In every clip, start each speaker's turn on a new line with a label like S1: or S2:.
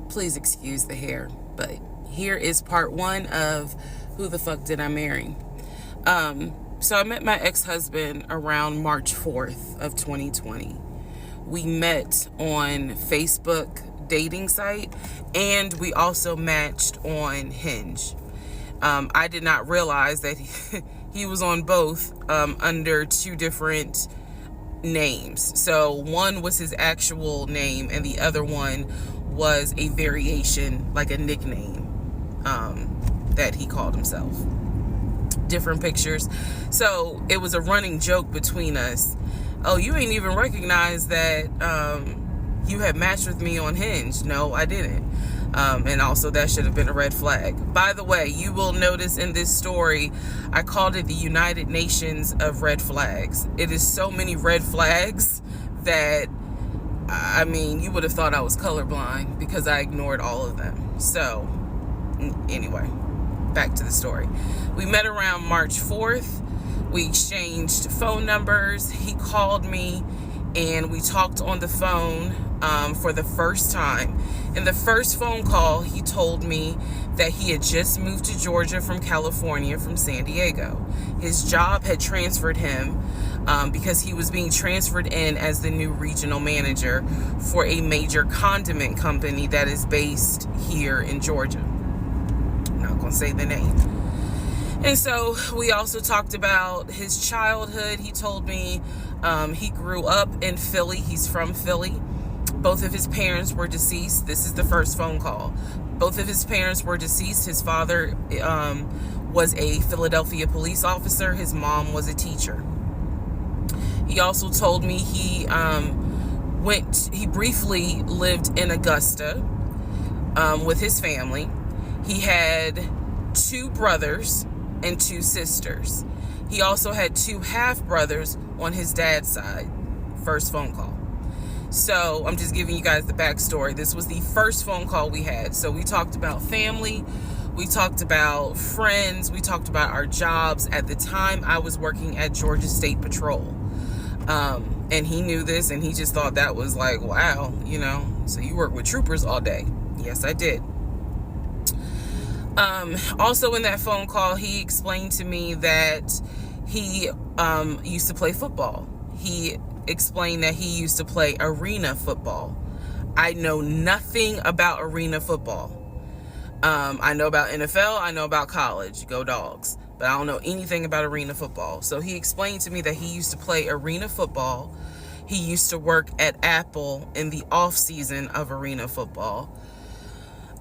S1: Please excuse the hair, but here is part one of Who the Fuck Did I Marry? So I met my ex-husband around March 4th of 2020. We met on Facebook dating site, and we also matched on Hinge. I did not realize that he was on both under two different names. So one was his actual name, and the other one was a variation, like a nickname that he called himself. Different pictures. So it was a running joke between us. Oh, you ain't even recognize that you had matched with me on Hinge. No, I didn't. And also that should have been a red flag. By the way, you will notice in this story, I called it the United Nations of red flags. It is so many red flags that, I mean, you would have thought I was colorblind because I ignored all of them. So anyway, back to the story. We met around March 4th. We exchanged phone numbers. He called me and we talked on the phone for the first time. In the first phone call, he told me that he had just moved to Georgia from California, from San Diego. His job had transferred him because he was being transferred in as the new regional manager for a major condiment company that is based here in Georgia. I'm not going to say the name. And so we also talked about his childhood. He told me he grew up in Philly. He's from Philly. Both of his parents were deceased. This is the first phone call. Both of his parents were deceased. His father was a Philadelphia police officer. His mom was a teacher. He also told me he briefly lived in Augusta with his family. He had 2 brothers and 2 sisters. He also had 2 half-brothers on his dad's side. First phone call. So I'm just giving you guys the backstory. This was the first phone call we had. So we talked about family. We talked about friends. We talked about our jobs. At the time, I was working at Georgia State Patrol. And he knew this, and he just thought that was like, wow, so you work with troopers all day. Yes, I did. Also in that phone call, he explained to me that he used to play football. He explained that he used to play arena football. I know nothing about arena football. I know about NFL. I know about college. Go Dogs. But I don't know anything about arena football. So he explained to me that he used to play arena football. He used to work at Apple in the off season of arena football.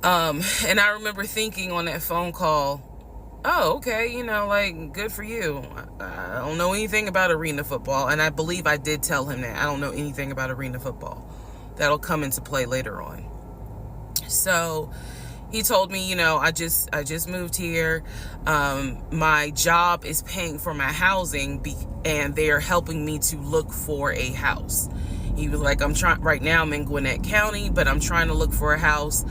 S1: And I remember thinking on that phone call, oh, okay, good for you. I don't know anything about arena football. And I believe I did tell him that I don't know anything about arena football. That'll come into play later on. So he told me, I just moved here. My job is paying for my housing and they're helping me to look for a house. He was like, right now I'm in Gwinnett County, but I'm trying to look for a house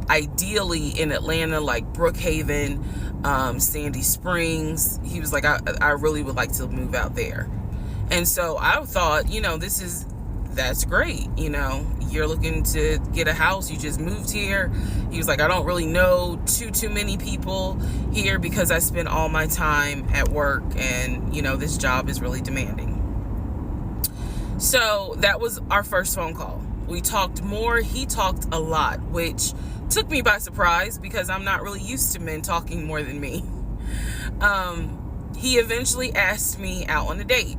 S1: ideally in Atlanta, like Brookhaven, Sandy Springs. He was like, I really would like to move out there. And so I thought, that's great. You're looking to get a house. You just moved here. He was like, I don't really know too many people here because I spend all my time at work and, this job is really demanding. So that was our first phone call. We talked more. He talked a lot, which took me by surprise because I'm not really used to men talking more than me. He eventually asked me out on a date.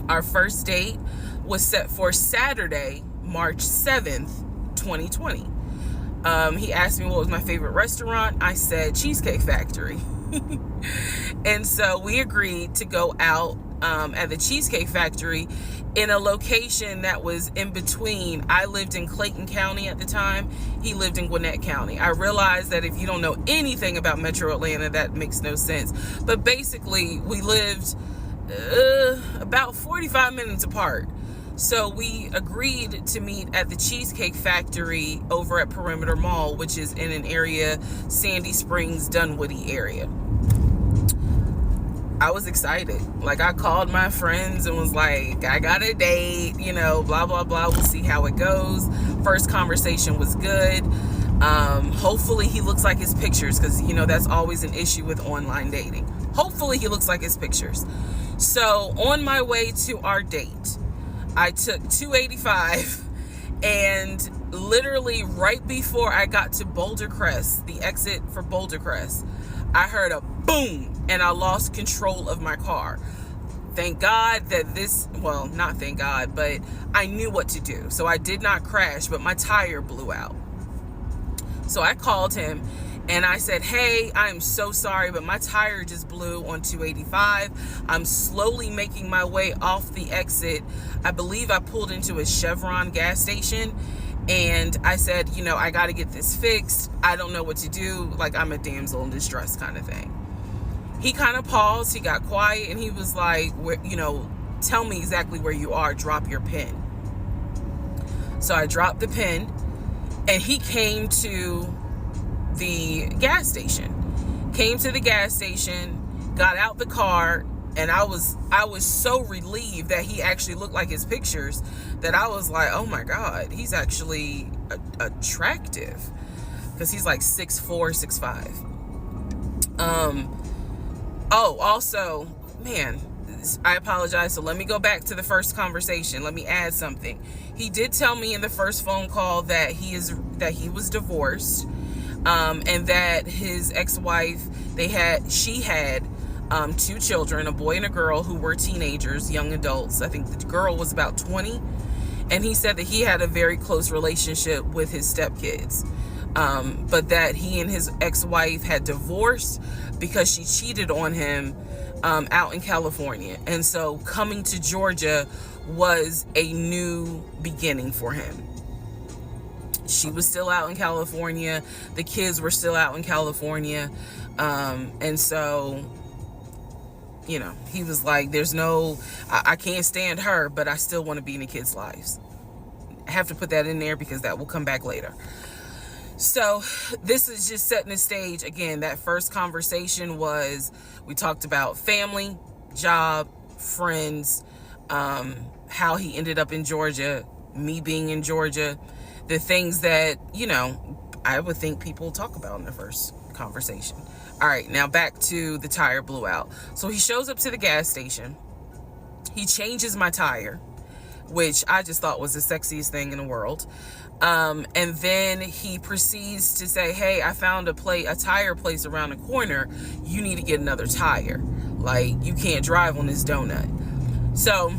S1: Our first date was set for Saturday, March 7th, 2020. He asked me what was my favorite restaurant. I said Cheesecake Factory. And so we agreed to go out at the Cheesecake Factory in a location that was in between. I lived in Clayton County at the time. He lived in Gwinnett County. I realized that if you don't know anything about Metro Atlanta, that makes no sense. But basically, we lived about 45 minutes apart. So we agreed to meet at the Cheesecake Factory over at Perimeter Mall, which is in an area, Sandy Springs, Dunwoody area. I was excited. Like, I called my friends and was like, I got a date, you know, blah, blah, blah. We'll see how it goes. First conversation was good. Hopefully he looks like his pictures, because, you know, that's always an issue with online dating. Hopefully he looks like his pictures. So on my way to our date, I took 285, and literally right before I got to Boulder Crest, the exit for Boulder Crest, I heard a boom, and I lost control of my car. Thank God that well, not thank God, but I knew what to do. So I did not crash, but my tire blew out. So I called him and I said, hey, I'm so sorry, but my tire just blew on 285. I'm slowly making my way off the exit. I believe I pulled into a Chevron gas station, and I said, you know, I got to get this fixed. I don't know what to do. Like, I'm a damsel in distress kind of thing. He kind of paused. He got quiet, and he was like, you know, tell me exactly where you are. Drop your pin. So I dropped the pin, and he came to the gas station. Came to the gas station, got out the car, and I was so relieved that he actually looked like his pictures, that I was like, oh my God, he's actually attractive, because he's like 6'4", 6'5". Oh, also, man, I apologize. So let me go back to the first conversation. Let me add something. He did tell me in the first phone call that he was divorced, and that his ex-wife, she had 2 children, a boy and a girl, who were teenagers, young adults. I think the girl was about 20, and he said that he had a very close relationship with his stepkids, but that he and his ex-wife had divorced because she cheated on him out in California. And so coming to Georgia was a new beginning for him. She was still out in California. The kids were still out in California. And so, you know, he was like, I can't stand her, but I still want to be in the kids' lives. I have to put that in there because that will come back later. So this is just setting the stage. Again, that first conversation we talked about family, job, friends, how he ended up in Georgia, me being in Georgia, the things that, you know, I would think people talk about in the first conversation. All right, now back to the tire blew out. So he shows up to the gas station. He changes my tire, which I just thought was the sexiest thing in the world. And then he proceeds to say, hey, I found a tire place around the corner. You need to get another tire. Like, you can't drive on this donut. So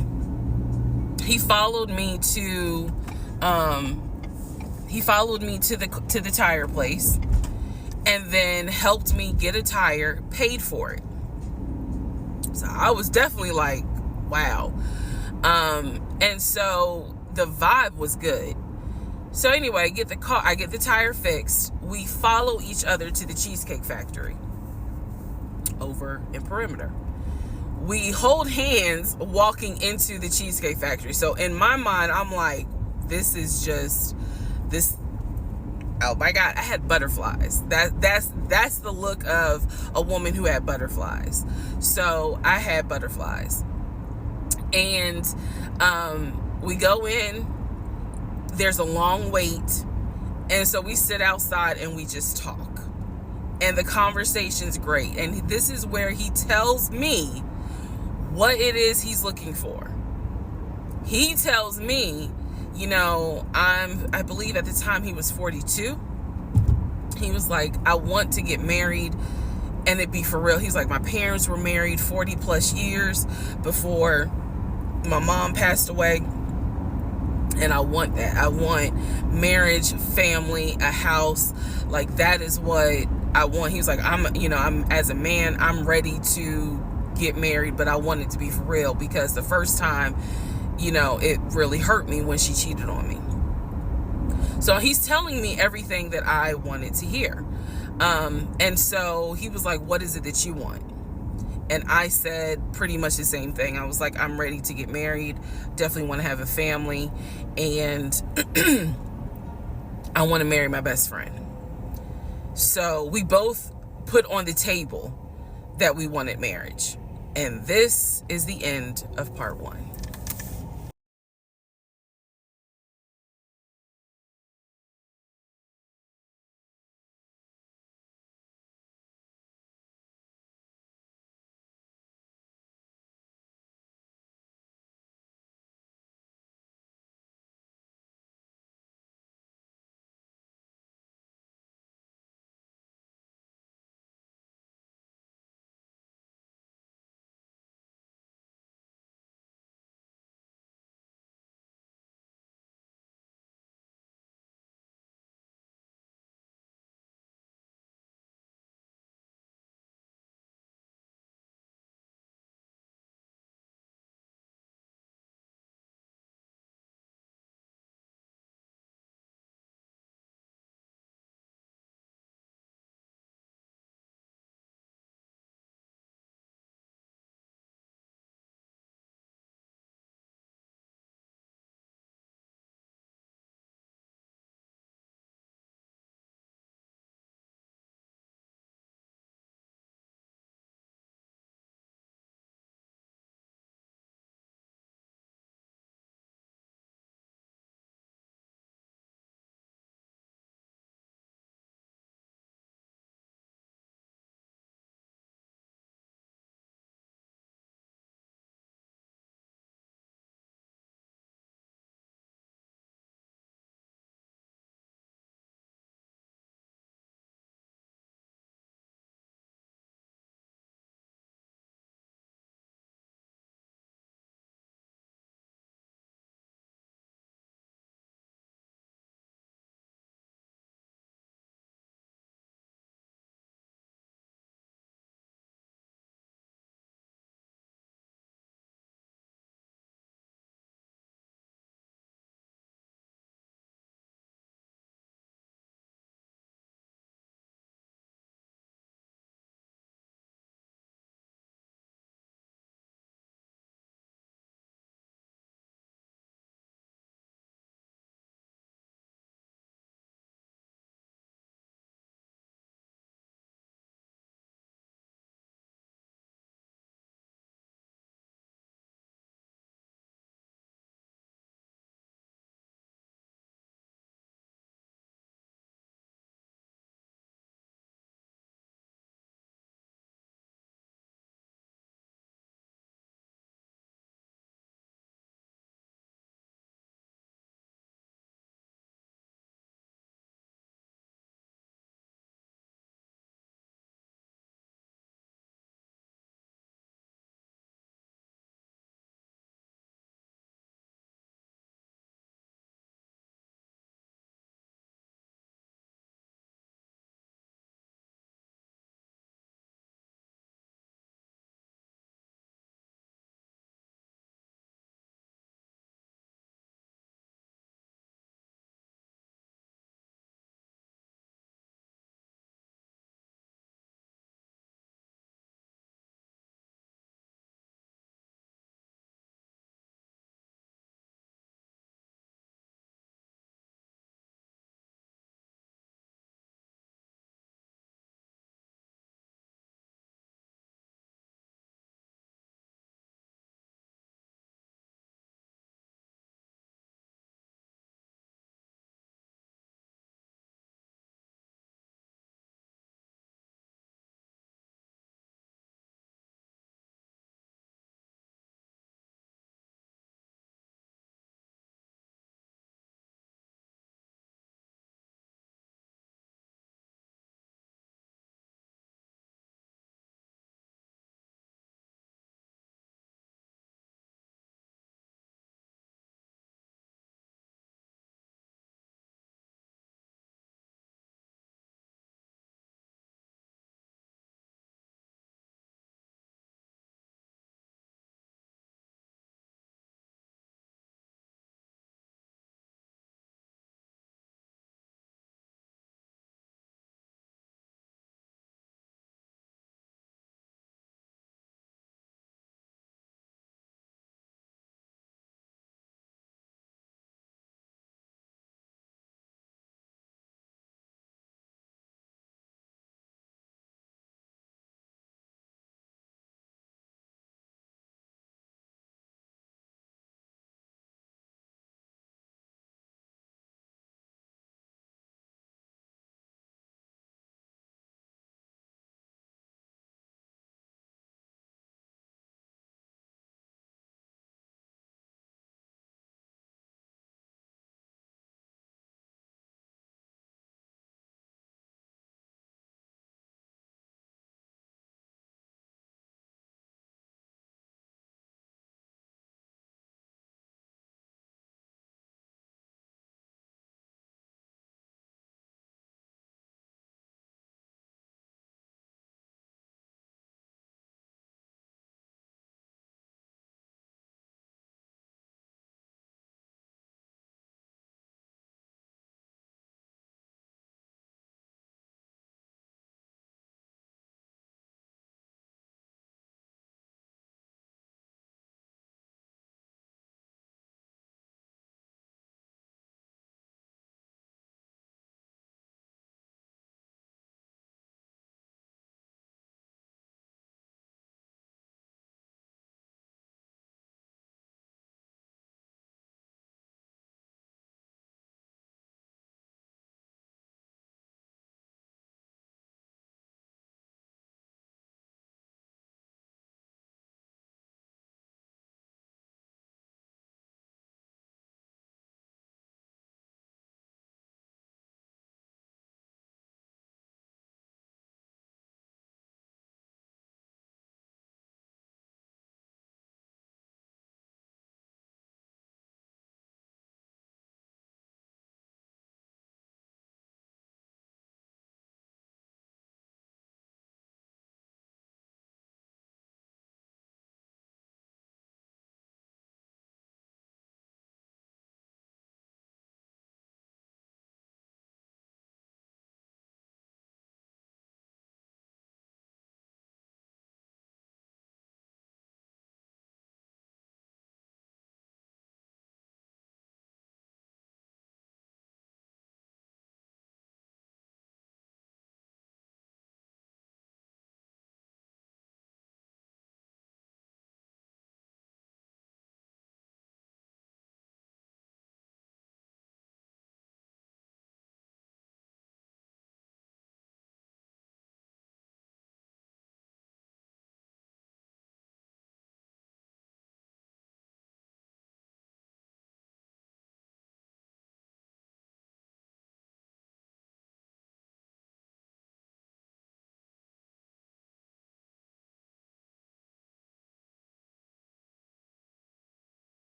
S1: he followed me to the tire place, and then helped me get a tire, paid for it. So I was definitely like, wow. And so the vibe was good. So anyway, I get the tire fixed. We follow each other to the Cheesecake Factory over in Perimeter. We hold hands walking into the Cheesecake Factory. So in my mind, I'm like, this. Oh my God, I had butterflies. That's the look of a woman who had butterflies. So I had butterflies. And we go in. There's a long wait, and so we sit outside and we just talk, and the conversation's great. And this is where he tells me what it is he's looking for. He tells me, you know, I believe at the time he was 42. He was like, I want to get married and it be for real. He's like, my parents were married 40 plus years before my mom passed away. And I want that. I want marriage, family, a house. Like, that is what I want. He was like, I'm as a man, I'm ready to get married, but I want it to be for real, because the first time, you know, it really hurt me when she cheated on me. So he's telling me everything that I wanted to hear. And so he was like, what is it that you want? And I said pretty much the same thing. I was like, I'm ready to get married. Definitely want to have a family. And I want to marry my best friend. So we both put on the table that we wanted marriage. And this is the end of part one.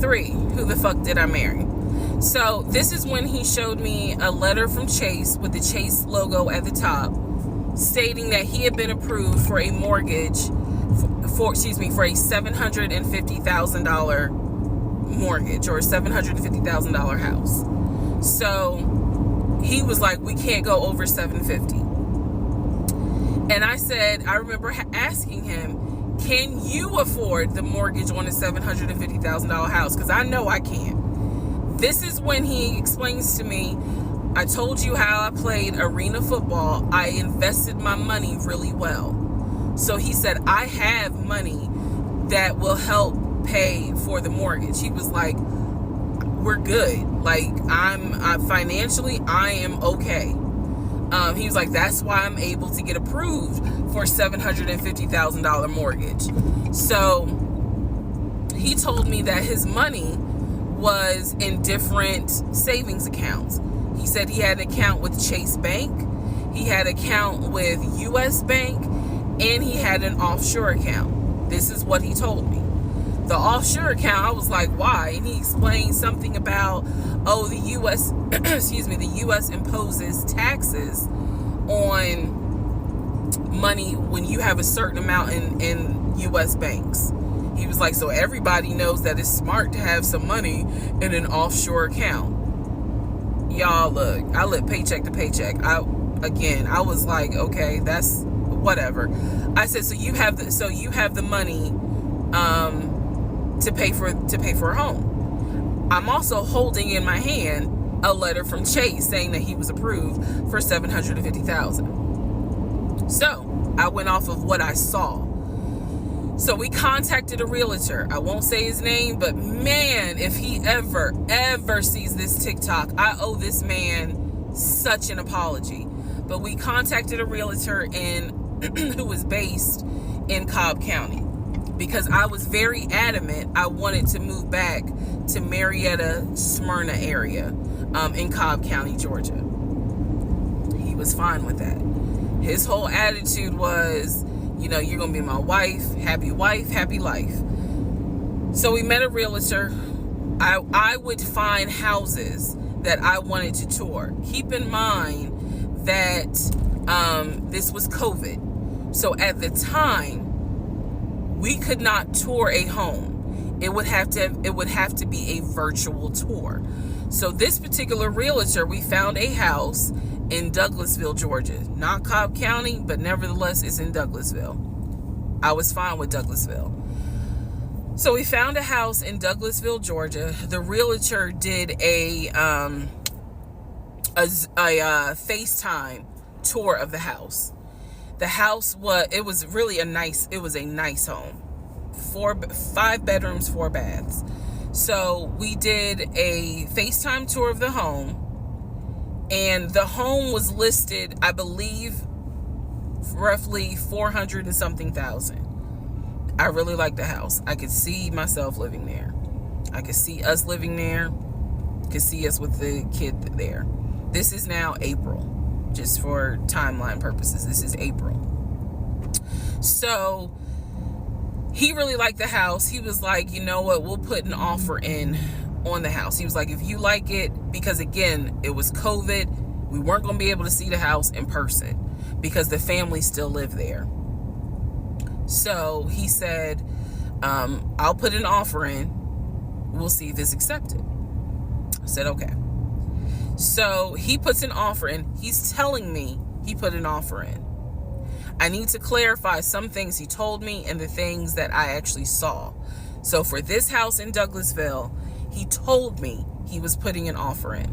S1: 3, who the fuck did I marry? So this is when he showed me a letter from Chase with the Chase logo at the top, stating that he had been approved for a mortgage for a $750,000 mortgage, or a $750,000 house. So he was like, we can't go over 750. And I said, I remember asking him, can you afford the mortgage on a $750,000 house? Because I know I can't. This is when he explains to me, I told you how I played arena football. I invested my money really well. So he said, I have money that will help pay for the mortgage. He was like, we're good. Like, I'm financially, I am okay. He was like, that's why I'm able to get approved for $750,000 mortgage. So he told me that his money was in different savings accounts. He said he had an account with Chase Bank, he had an account with US Bank, and he had an offshore account. This is what he told me. The offshore account, I was like, why? And he explained something about, the US, the US imposes taxes on money when you have a certain amount in US banks. He was like, so everybody knows that it's smart to have some money in an offshore account. Y'all, look, I live paycheck to paycheck. I was like, okay, that's whatever. I said, so you have the money to pay for a home. I'm also holding in my hand a letter from Chase saying that he was approved for $750,000. So I went off of what I saw. So we contacted a realtor. I won't say his name, but man, if he ever sees this TikTok, I owe this man such an apology. But we contacted a realtor who was based in Cobb County, because I was very adamant I wanted to move back to Marietta, Smyrna area in Cobb County, Georgia. He was fine with that. His whole attitude was, you're going to be my wife, happy life. So we met a realtor. I would find houses that I wanted to tour. Keep in mind that this was COVID. So at the time, we could not tour a home. It would have to be a virtual tour. So this particular realtor, we found a house in Douglasville, Georgia. Not Cobb County, but nevertheless, it's in Douglasville. I was fine with Douglasville. So we found a house in Douglasville, Georgia. The realtor did a FaceTime tour of the house. The house was a nice home. 5 bedrooms, 4 baths. So we did a FaceTime tour of the home, and the home was listed, I believe, roughly 400 and something thousand. I really liked the house. I could see myself living there. I could see us living there. Could see us with the kid there. This is now April, just for timeline purposes. This is April. So he really liked the house. He was like, you know what, we'll put an offer in on the house. He was like, if you like it, because again, it was COVID, we weren't going to be able to see the house in person because the family still lived there. So he said, I'll put an offer in. We'll see if it's accepted. I said, okay. So he puts an offer in. He's telling me he put an offer in. I need to clarify some things he told me and the things that I actually saw. So for this house in Douglasville, he told me he was putting an offer in.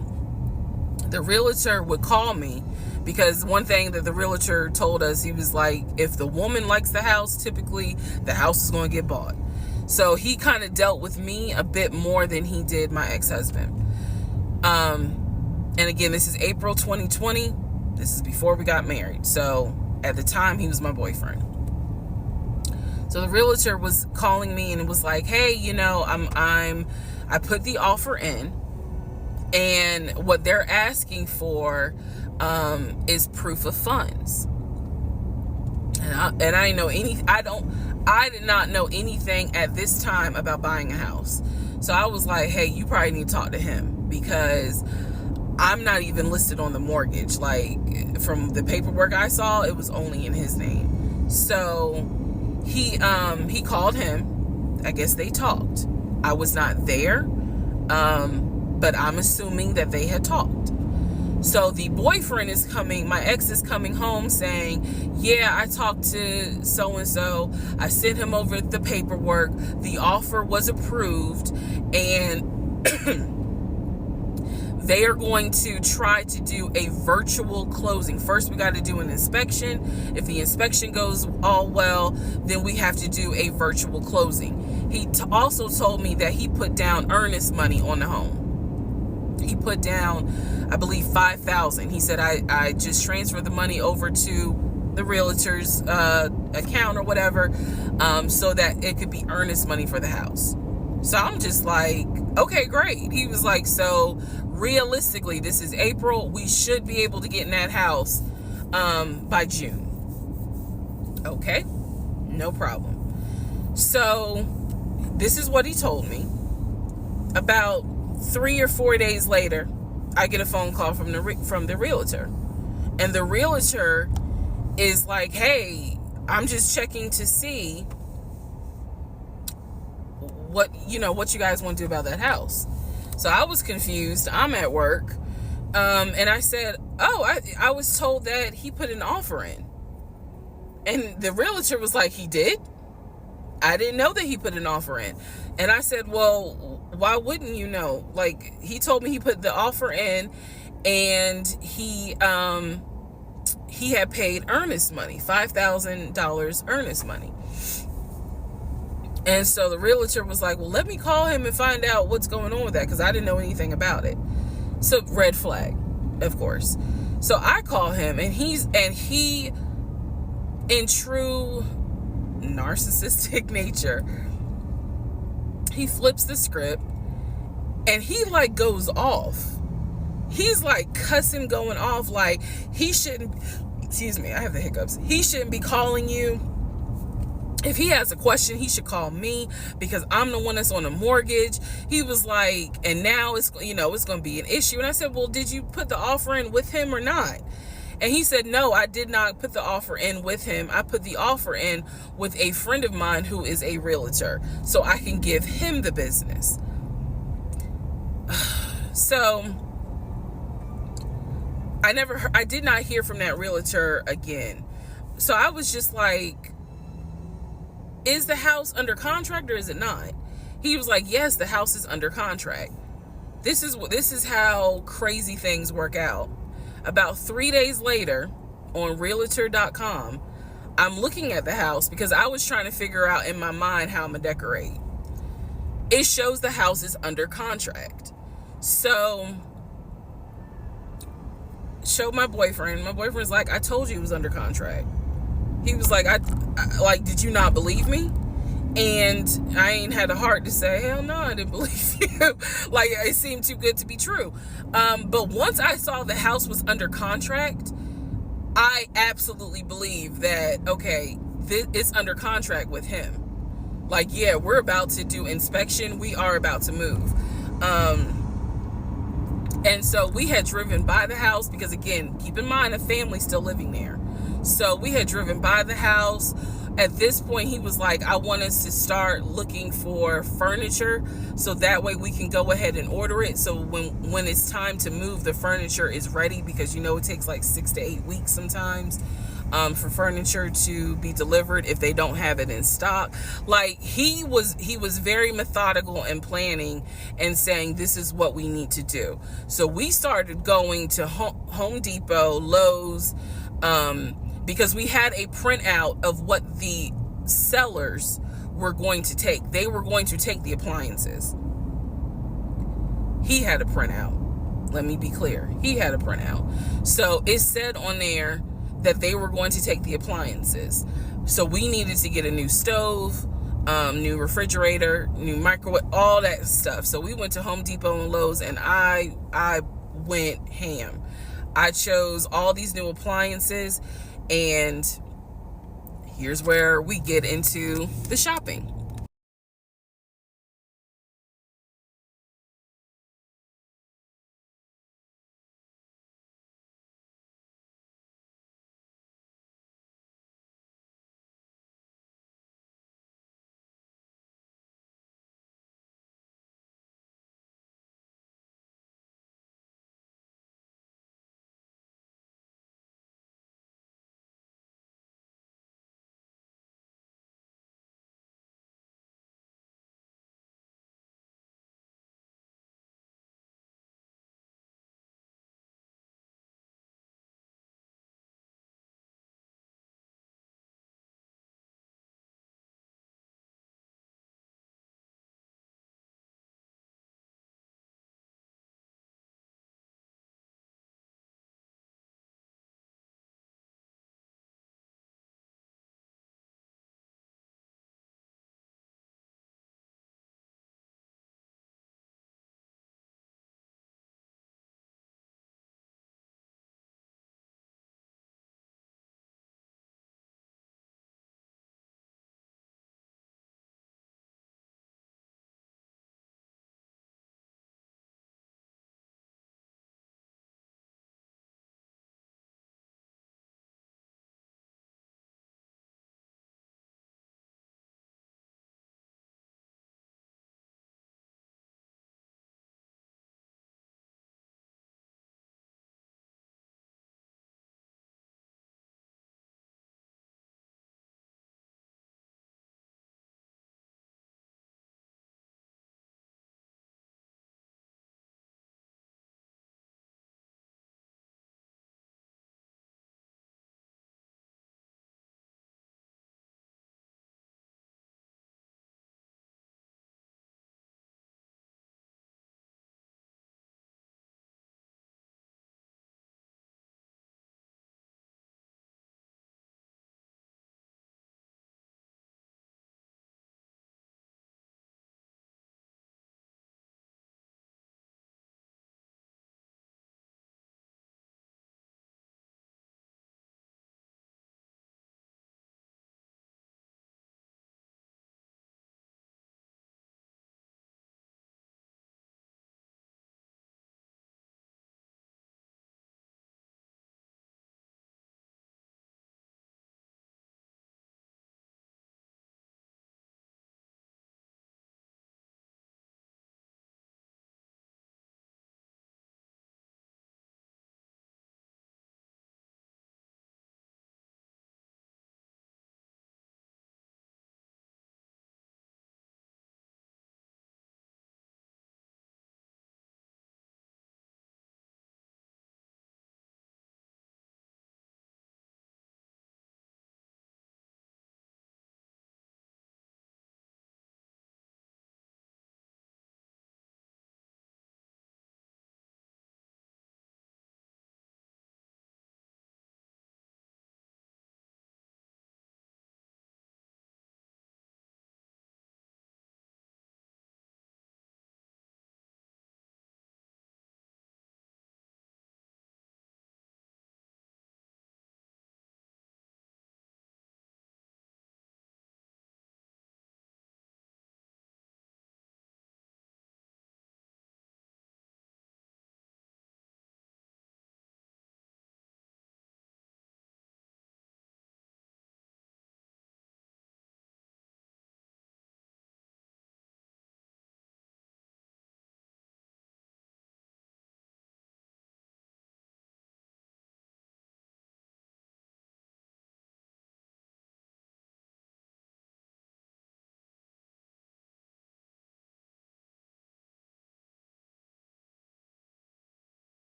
S1: The realtor would call me, because one thing that the realtor told us, he was like, if the woman likes the house, typically the house is going to get bought. So he kind of dealt with me a bit more than he did my ex-husband. And again, this is April 2020. This is before we got married. So at the time, he was my boyfriend. So the realtor was calling me and was like, hey, I put the offer in, and what they're asking for is proof of funds. And I did not know anything at this time about buying a house. So I was like, hey, you probably need to talk to him, because I'm not even listed on the mortgage. Like, from the paperwork I saw, it was only in his name. So he called him. I guess they talked. I was not there, but I'm assuming that they had talked. So the boyfriend is coming, my ex is coming home saying, yeah, I talked to so-and-so. I sent him over the paperwork. The offer was approved, and they are going to try to do a virtual closing. First, we got to do an inspection. If the inspection goes all well, then we have to do a virtual closing. He also told me that he put down earnest money on the home. He put down, I believe, $5,000. He said, I just transferred the money over to the realtor's account or whatever, so that it could be earnest money for the house. So I'm just like, okay, great. He was like, so realistically, this is April. We should be able to get in that house by June. Okay, no problem. So this is what he told me. About 3 or 4 days later, I get a phone call from the realtor, and the realtor is like, hey, I'm just checking to see what you guys want to do about that house. So I was confused. I'm at work, and I said, oh, I was told that he put an offer in. And the realtor was like, he did? I didn't know that he put an offer in. And I said, well, why wouldn't you know? Like, he told me he put the offer in, and he had paid earnest money, $5,000 earnest money. And so the realtor was like, well, let me call him and find out what's going on with that, because I didn't know anything about it. So red flag, of course. So I call him, and he in true narcissistic nature, he flips the script, and he like goes off. He's like cussing, going off, like he shouldn't, excuse me, I have the hiccups. He shouldn't be calling you. If he has a question, he should call me, because I'm the one that's on the mortgage. He was like, and now it's going to be an issue. And I said, well, did you put the offer in with him or not? And he said, no, I did not put the offer in with him. I put the offer in with a friend of mine who is a realtor, so I can give him the business. So I did not hear from that realtor again. So I was just like, is the house under contract or is it not? He was like, yes, the house is under contract. This is how crazy things work out. About 3 days later, on realtor.com, I'm looking at the house because I was trying to figure out in my mind how I'm gonna decorate. It shows the house is under contract. So, showed my boyfriend. My boyfriend's like, I told you it was under contract. He was like, I did you not believe me? And I ain't had the heart to say, hell no, I didn't believe you. Like, it seemed too good to be true. But once I saw the house was under contract, I absolutely believe that, okay, it's under contract with him. Like, yeah, we're about to do inspection. We are about to move. And so we had driven by the house because, again, keep in mind, a family's still living there. So we had driven by the house. At this point, he was like, I want us to start looking for furniture so that way we can go ahead and order it. So when it's time to move, the furniture is ready, because, it takes like 6 to 8 weeks sometimes for furniture to be delivered if they don't have it in stock. Like, he was very methodical and planning and saying, this is what we need to do. So we started going to Home Depot, Lowe's, because we had a printout of what the sellers were going to take. They were going to take the appliances. He had a printout. Let me be clear. He had a printout. So it said on there that they were going to take the appliances. So we needed to get a new stove, new refrigerator, new microwave, all that stuff. So we went to Home Depot and Lowe's, and I went ham. I chose all these new appliances. And here's where we get into the shopping.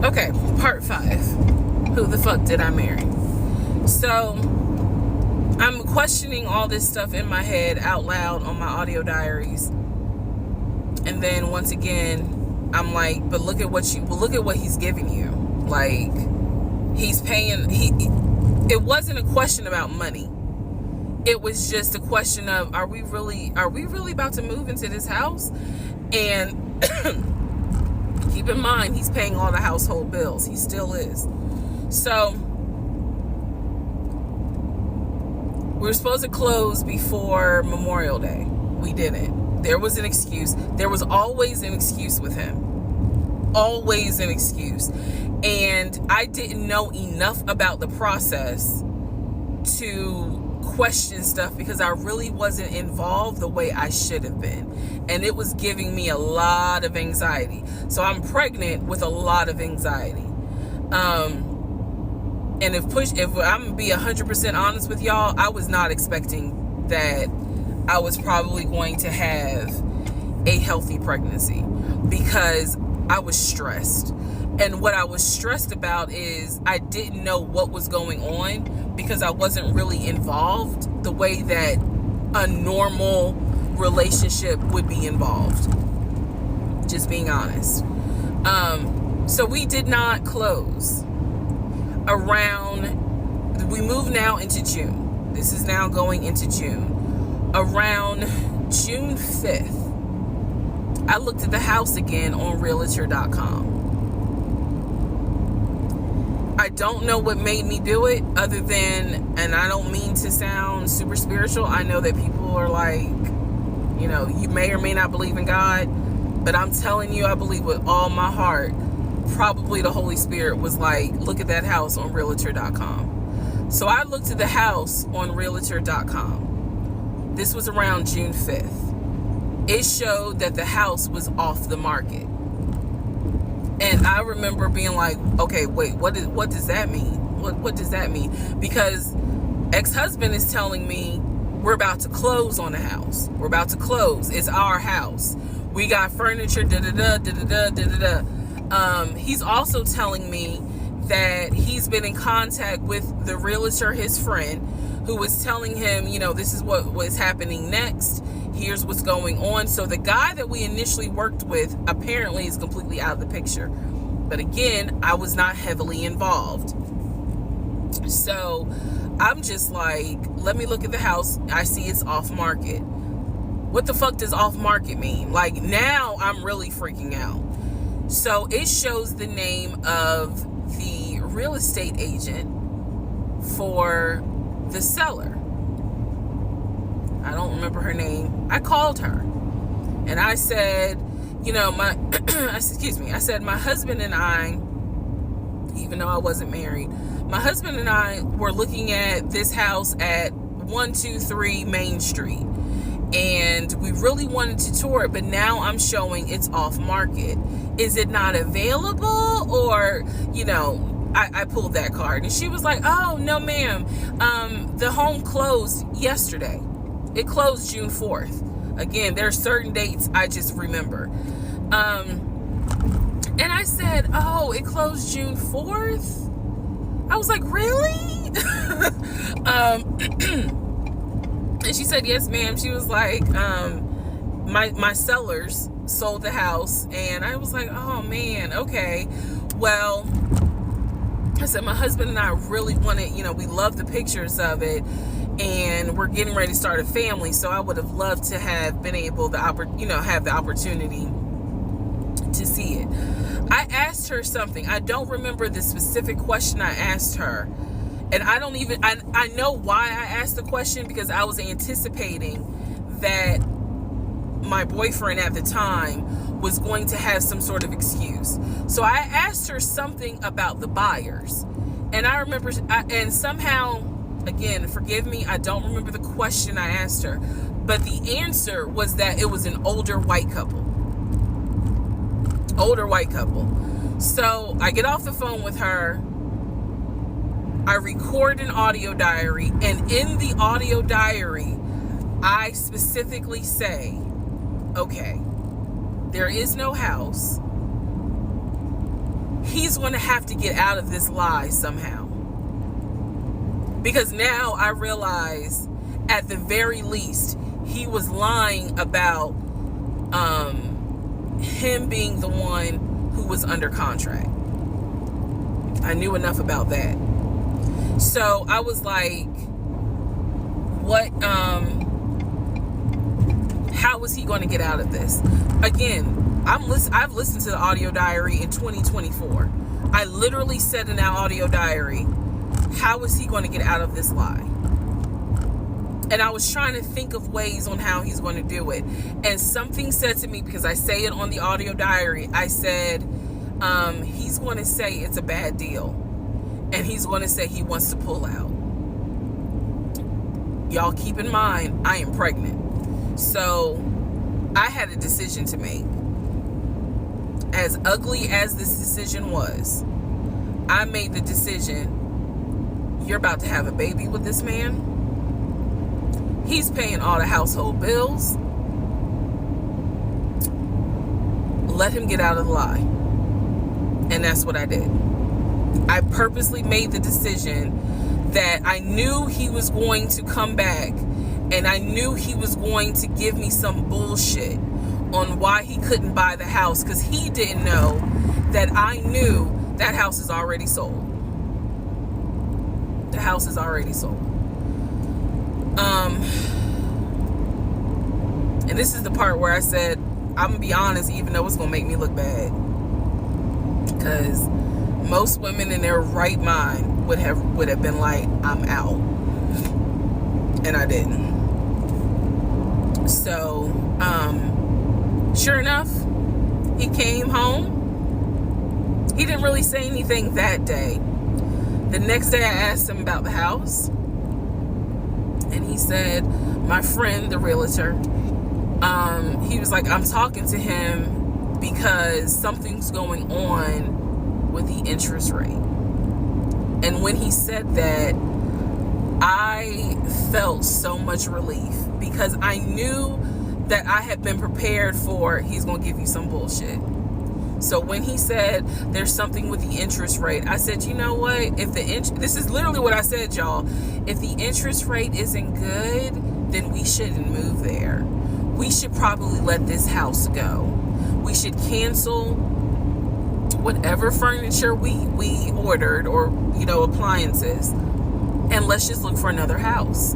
S1: Okay, part 5. Who the fuck did I marry? So, I'm questioning all this stuff in my head out loud on my audio diaries. And then once again, I'm like, but look at what he's giving you. Like, he's paying, it wasn't a question about money. It was just a question of, are we really about to move into this house? And keep in mind, he's paying all the household bills. He still is. So we were supposed to close before Memorial Day. We didn't. There was an excuse. There was always an excuse with him. Always an excuse. And I didn't know enough about the process to question stuff because I really wasn't involved the way I should have been. And it was giving me a lot of anxiety. So I'm pregnant with a lot of anxiety. And if I'm gonna be 100% honest with y'all, I was not expecting that I was probably going to have a healthy pregnancy because I was stressed. And what I was stressed about is I didn't know what was going on because I wasn't really involved the way that a normal relationship would be involved. Just being honest. So we did not close. We move now into June. This is now going into June. Around June 5th, I looked at the house again on Realtor.com. I don't know what made me do it other than, and I don't mean to sound super spiritual. I know that people are like, you may or may not believe in God, but I'm telling you, I believe with all my heart, probably the Holy Spirit was like, look at that house on Realtor.com. So I looked at the house on Realtor.com. This was around June 5th. It showed that the house was off the market. And I remember being like, okay, wait, what does that mean? What does that mean? Because ex-husband is telling me we're about to close on the house. We're about to close. It's our house. We got furniture, he's also telling me that he's been in contact with the realtor, his friend, who was telling him, this is what was happening next. Here's what's going on. So the guy that we initially worked with apparently is completely out of the picture. But again, I was not heavily involved. So I'm just like, let me look at the house. I see it's off market. What the fuck does off market mean? Like, now I'm really freaking out. So it shows the name of the real estate agent for the seller. I don't remember her name. I called her and I said, I said, my husband and I, even though I wasn't married, my husband and I were looking at this house at 123 Main Street. And we really wanted to tour it, but now I'm showing it's off market. Is it not available? Or, I pulled that card. And she was like, oh, no, ma'am. The home closed yesterday. It closed June 4th. Again, there are certain dates I just remember. And I said, oh, it closed June 4th? I was like, really? And she said, yes, ma'am. She was like, my sellers sold the house. And I was like, oh, man, okay. Well, I said, my husband and I really wanted, we love the pictures of it. And we're getting ready to start a family. So I would have loved to have been able to, have the opportunity to see it. I asked her something. I don't remember the specific question I asked her. And I know why I asked the question, because I was anticipating that my boyfriend at the time was going to have some sort of excuse. So I asked her something about the buyers. And I remember, and somehow, again, forgive me, I don't remember the question I asked her. But the answer was that it was an older white couple. Older white couple. So I get off the phone with her. I record an audio diary, and in the audio diary, I specifically say, okay, there is no house. he's going to have to get out of this lie somehow. Because now I realize, at the very least, he was lying about him being the one who was under contract. I knew enough about that. So I was like, what, how was he going to get out of this? Again, I've listened to the audio diary in 2024. I literally said in that audio diary, how is he going to get out of this lie? And I was trying to think of ways on how he's going to do it. And something said to me, because I say it on the audio diary, I said, he's going to say it's a bad deal. And he's going to say he wants to pull out. Y'all keep in mind, I am pregnant. So I had a decision to make. As ugly as this decision was, I made the decision, you're about to have a baby with this man. He's paying all the household bills. Let him get out of the lie. And that's what I did. I purposely made the decision that I knew he was going to come back, and I knew he was going to give me some bullshit on why he couldn't buy the house, because he didn't know that I knew that house is already sold. The house is already sold. And this is the part where I said, I'm gonna be honest, even though it's gonna make me look bad, because most women in their right mind would have been like, I'm out. And I didn't. So sure enough, he came home. He didn't really say anything that day. The next day I asked him about the house, and he said, my friend, the realtor, he was like, I'm talking to him because something's going on with the interest rate. And when he said that, I felt so much relief, because I knew that I had been prepared for, he's going to give you some bullshit. So when he said there's something with the interest rate, I said, you know what? If this is literally what I said, y'all. If the interest rate isn't good, then we shouldn't move there. We should probably let this house go. We should cancel whatever furniture we ordered, or, you know, appliances, and let's just look for another house.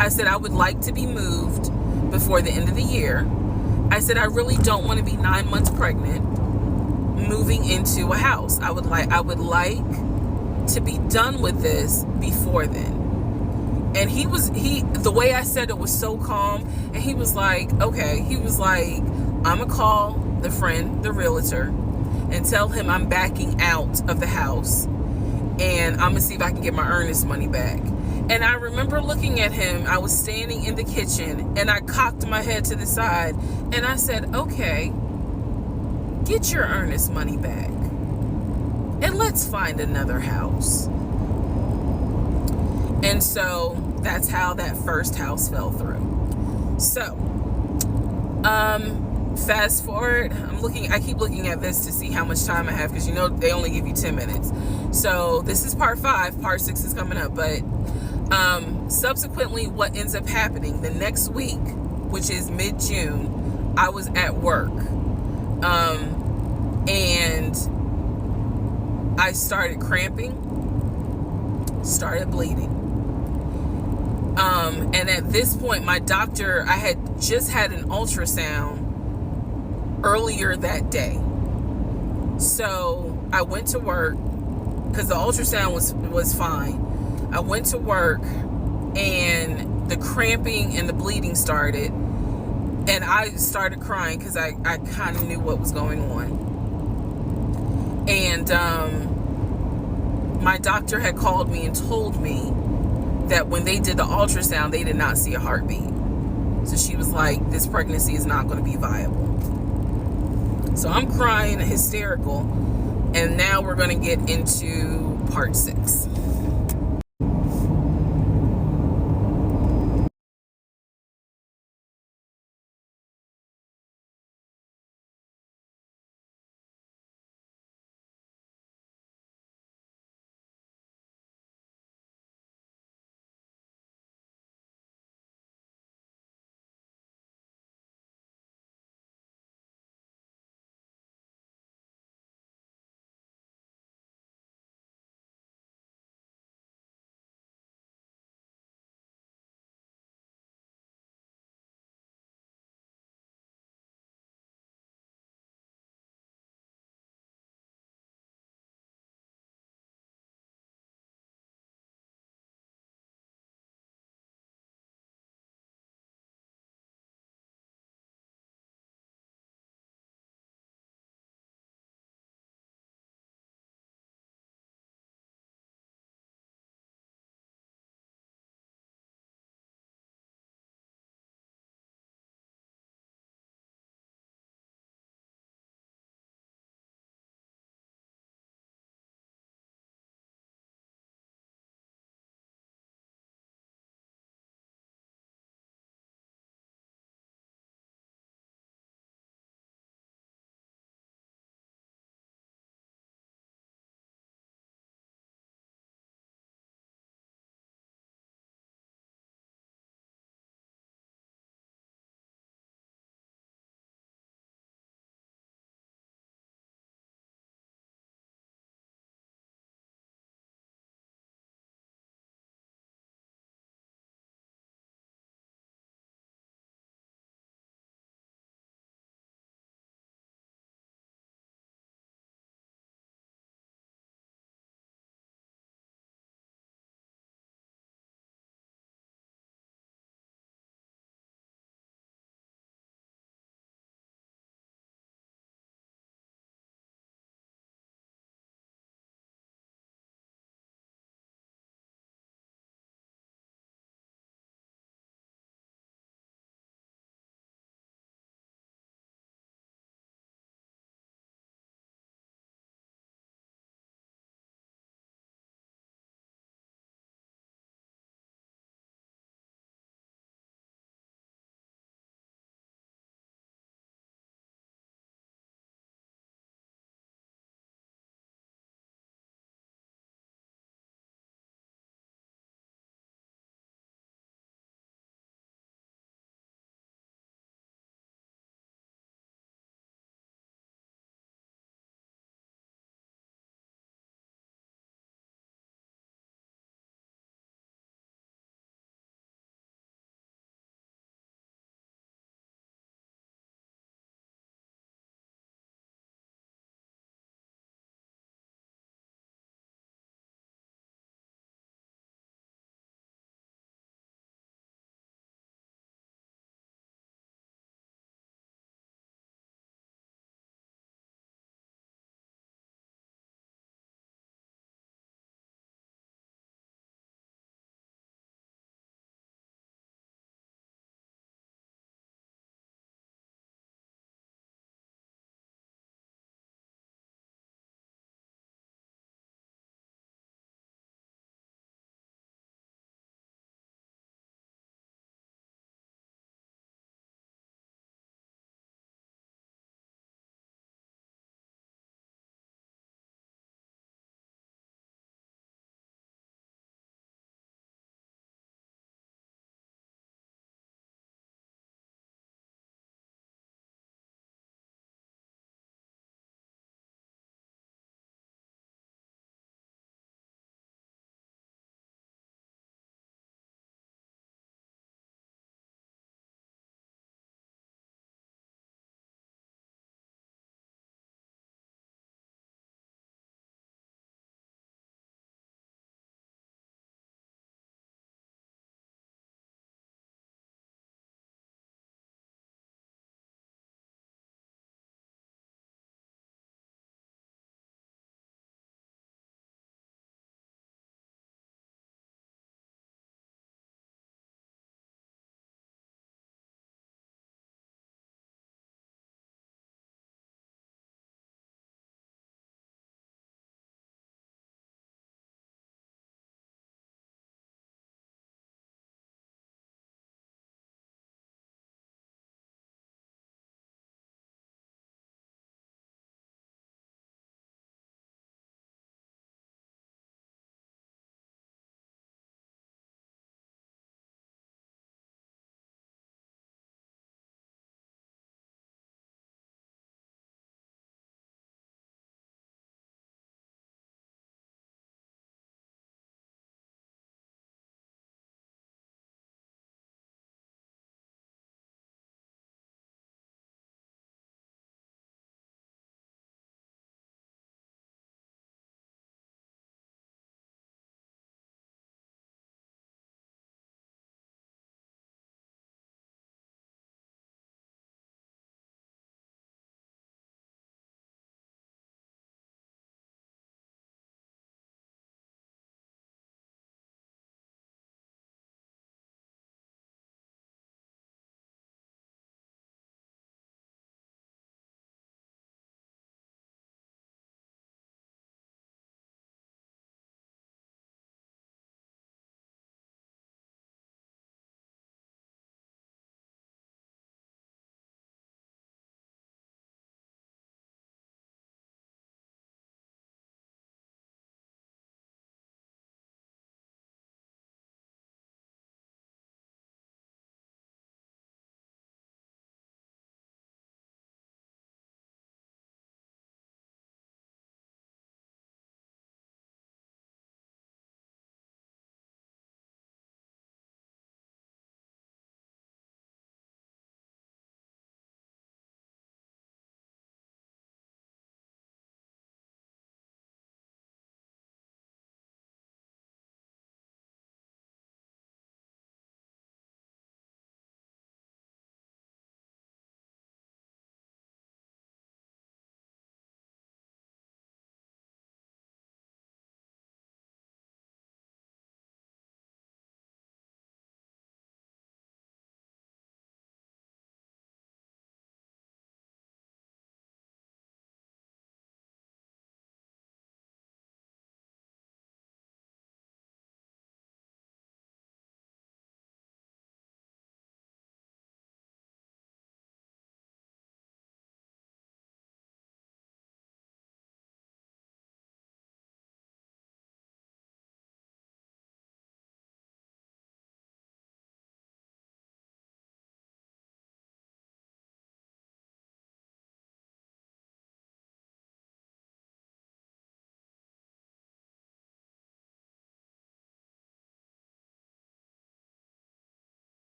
S1: I said I would like to be moved before the end of the year. I said I really don't want to be 9 months pregnant moving into a house. I would like to be done with this before then. And the way I said it was so calm, and he was like, okay. He was like, I'm gonna call the friend, the realtor, and tell him I'm backing out of the house, and I'm gonna see if I can get my earnest money back. And I remember looking at him. I was standing in the kitchen, and I cocked my head to the side, and I said, okay, get your earnest money back, and let's find another house. And so that's how that first house fell through. So fast forward, I keep looking at this to see how much time I have, because you know they only give you 10 minutes. So this is part 5, part 6 is coming up. But subsequently, what ends up happening the next week, which is mid-June, I was at work, and I started cramping, started bleeding. And at this point, my doctor, I had just had an ultrasound earlier that day. So I went to work, because the ultrasound was fine. I went to work, and the cramping and the bleeding started, and I started crying because I kind of knew what was going on. And my doctor had called me and told me that when they did the ultrasound, they did not see a heartbeat. So she was like, this pregnancy is not going to be viable. So I'm crying, hysterical, and now we're going to get into part 6.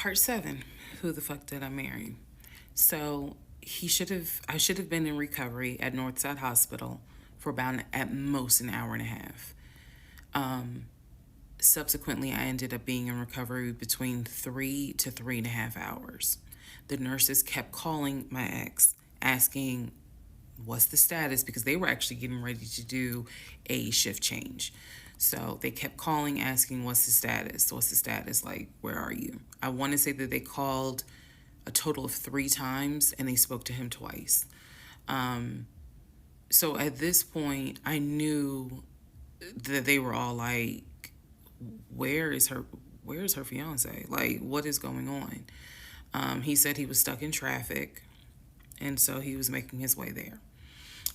S1: Part 7. Who the fuck did I marry? So I should have been in recovery at Northside Hospital for about at most an hour and a half. Subsequently, I ended up being in recovery between 3 to 3.5 hours. The nurses kept calling my ex, asking what's the status, because they were actually getting ready to do a shift change. So they kept calling, asking what's the status, like, where are you? I want to say that they called a total of 3 times and they spoke to him twice. So at this point, I knew that they were all like, where's her fiance? Like, what is going on? He said he was stuck in traffic, and so he was making his way there.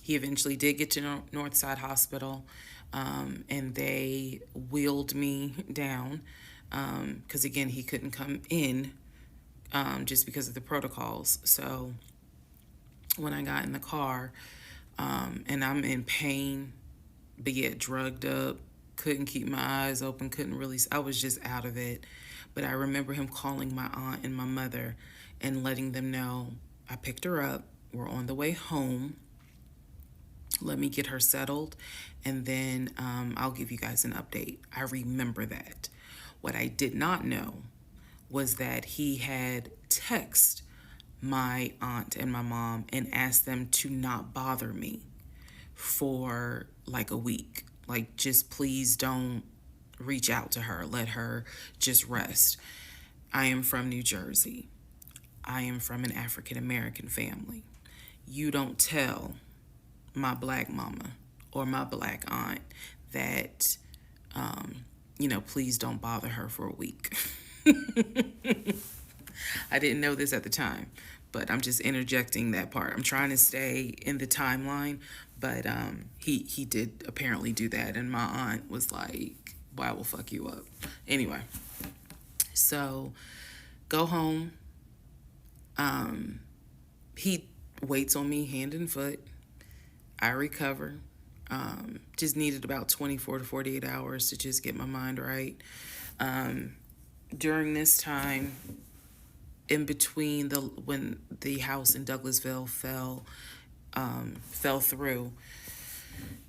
S1: He eventually did get to Northside Hospital, and they wheeled me down because, again, he couldn't come in just because of the protocols. So when I got in the car, and I'm in pain, but yet drugged up, couldn't keep my eyes open, I was just out of it. But I remember him calling my aunt and my mother and letting them know, I picked her up, we're on the way home, let me get her settled, and then I'll give you guys an update. I remember that. What I did not know was that he had texted my aunt and my mom and asked them to not bother me for like a week. Like, just please don't reach out to her. Let her just rest. I am from New Jersey. I am from an African American family. You don't tell my black mama or my black aunt that, please don't bother her for a week. I didn't know this at the time, but I'm just interjecting that part. I'm trying to stay in the timeline, but he did apparently do that, and my aunt was like, "Boy, I will fuck you up." Anyway, so go home. He waits on me hand and foot. I recover. Just needed about 24 to 48 hours to just get my mind right. During this time, in between when the house in Douglasville fell through,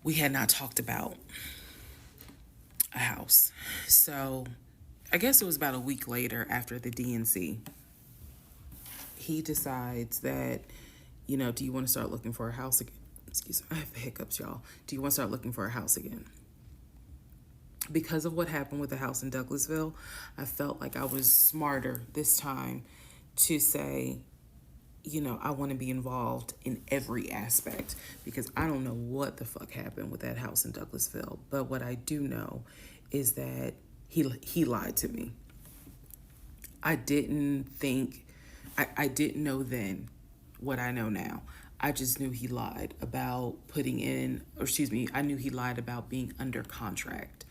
S1: we had not talked about a house. So I guess it was about a week later, after the DNC, he decides that, do you want to start looking for a house again? Excuse me, I have the hiccups, y'all. Do you want to start looking for a house again? Because of what happened with the house in Douglasville, I felt like I was smarter this time to say, I want to be involved in every aspect, because I don't know what the fuck happened with that house in Douglasville. But what I do know is that he lied to me. I didn't know then what I know now. I just knew he lied about I knew he lied about being under contract.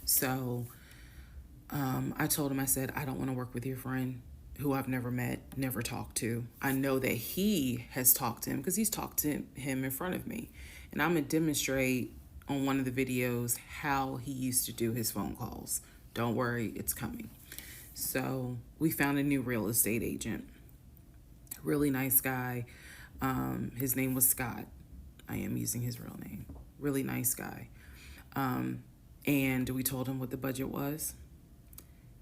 S1: So I told him, I said, I don't want to work with your friend who I've never met, never talked to. I know that he has talked to him because he's talked to him in front of me. And I'm going to demonstrate on one of the videos how he used to do his phone calls. Don't worry, it's coming. So we found a new real estate agent. Really nice guy. His name was Scott. I am using his real name. Really nice guy. And we told him what the budget was.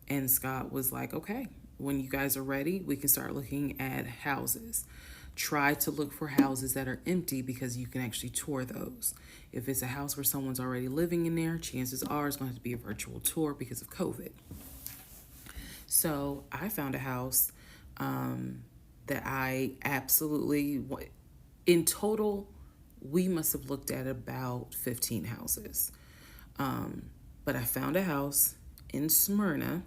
S1: And Scott was like, okay, when you guys are ready, we can start looking at houses. Try to look for houses that are empty, because you can actually tour those. If it's a house where someone's already living in there, chances are it's going to have to be a virtual tour because of COVID. So I found a house that I absolutely, in total, we must have looked at about 15 houses. But I found a house in Smyrna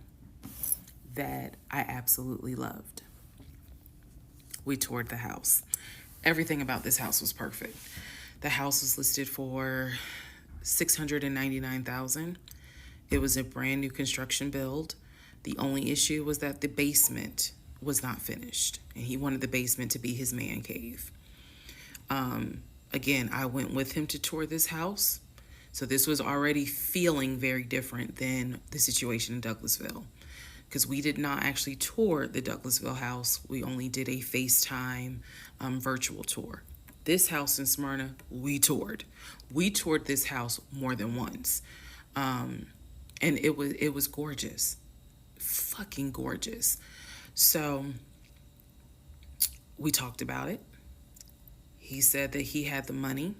S1: that I absolutely loved. We toured the house. Everything about this house was perfect. The house was listed for $699,000. It was a brand new construction build. The only issue was that the basement was not finished, and he wanted the basement to be his man cave. Again, I went with him to tour this house. So this was already feeling very different than the situation in Douglasville. because we did not actually tour the Douglasville house. We only did a FaceTime virtual tour. This house in Smyrna, we toured. We toured this house more than once. And it was gorgeous. Fucking gorgeous. So we talked about it. He said that he had the money.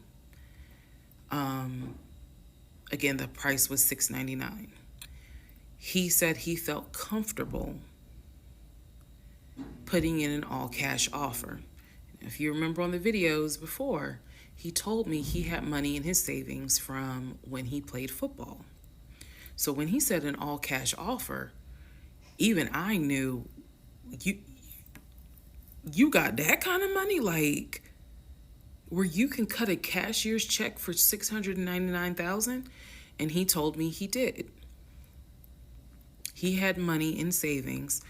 S1: Again, the price was $699. He said he felt comfortable putting in an all cash offer. If you remember on the videos before, he told me he had money in his savings from when he played football. So when he said an all cash offer, even I knew, you got that kind of money, like where you can cut a cashier's check for $699,000. And he told me he did. He had money in savings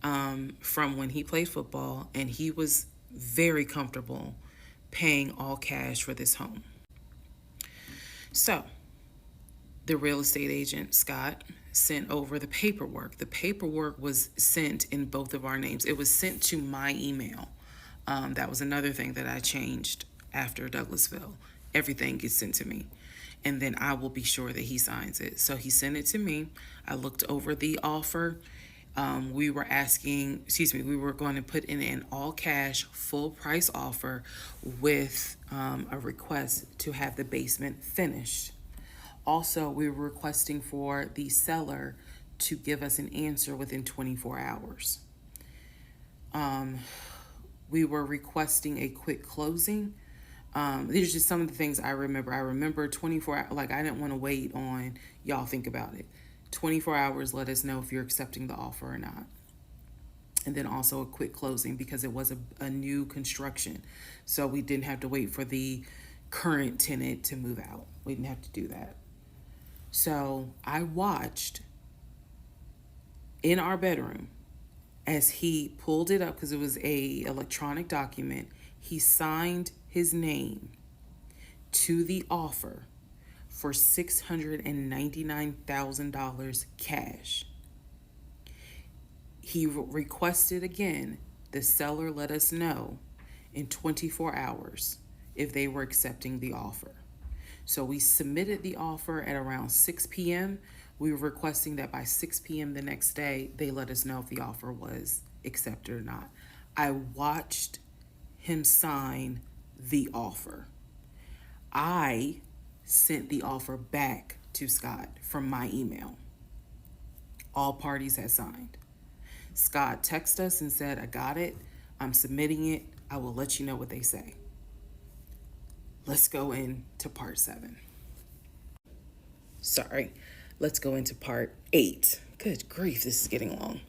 S1: from when he played football, and he was very comfortable paying all cash for this home. So the real estate agent, Scott, sent over the paperwork. The paperwork was sent in both of our names. It was sent to my email. That was another thing that I changed after Douglasville. Everything gets sent to me, and then I will be sure that he signs it. So he sent it to me. I looked over the offer. We were going to put in an all cash, full price offer with a request to have the basement finished. Also, we were requesting for the seller to give us an answer within 24 hours. We were requesting a quick closing. These are just some of the things I remember. I remember 24 hours, like I didn't want to wait on y'all think about it. 24 hours, let us know if you're accepting the offer or not. And then also a quick closing because it was a new construction. So we didn't have to wait for the current tenant to move out. We didn't have to do that. So I watched in our bedroom as he pulled it up because it was a electronic document. He signed his name to the offer for $699,000 cash. He requested again, the seller let us know in 24 hours if they were accepting the offer. So we submitted the offer at around 6 p.m. We were requesting that by 6 p.m. the next day, they let us know if the offer was accepted or not. I watched him sign the offer. I sent the offer back to Scott from my email. All parties had signed. Scott texted us and said, I got it. I'm submitting it. I will let you know what they say. Let's go into part 7. Sorry. Let's go into part 8. Good grief, this is getting long.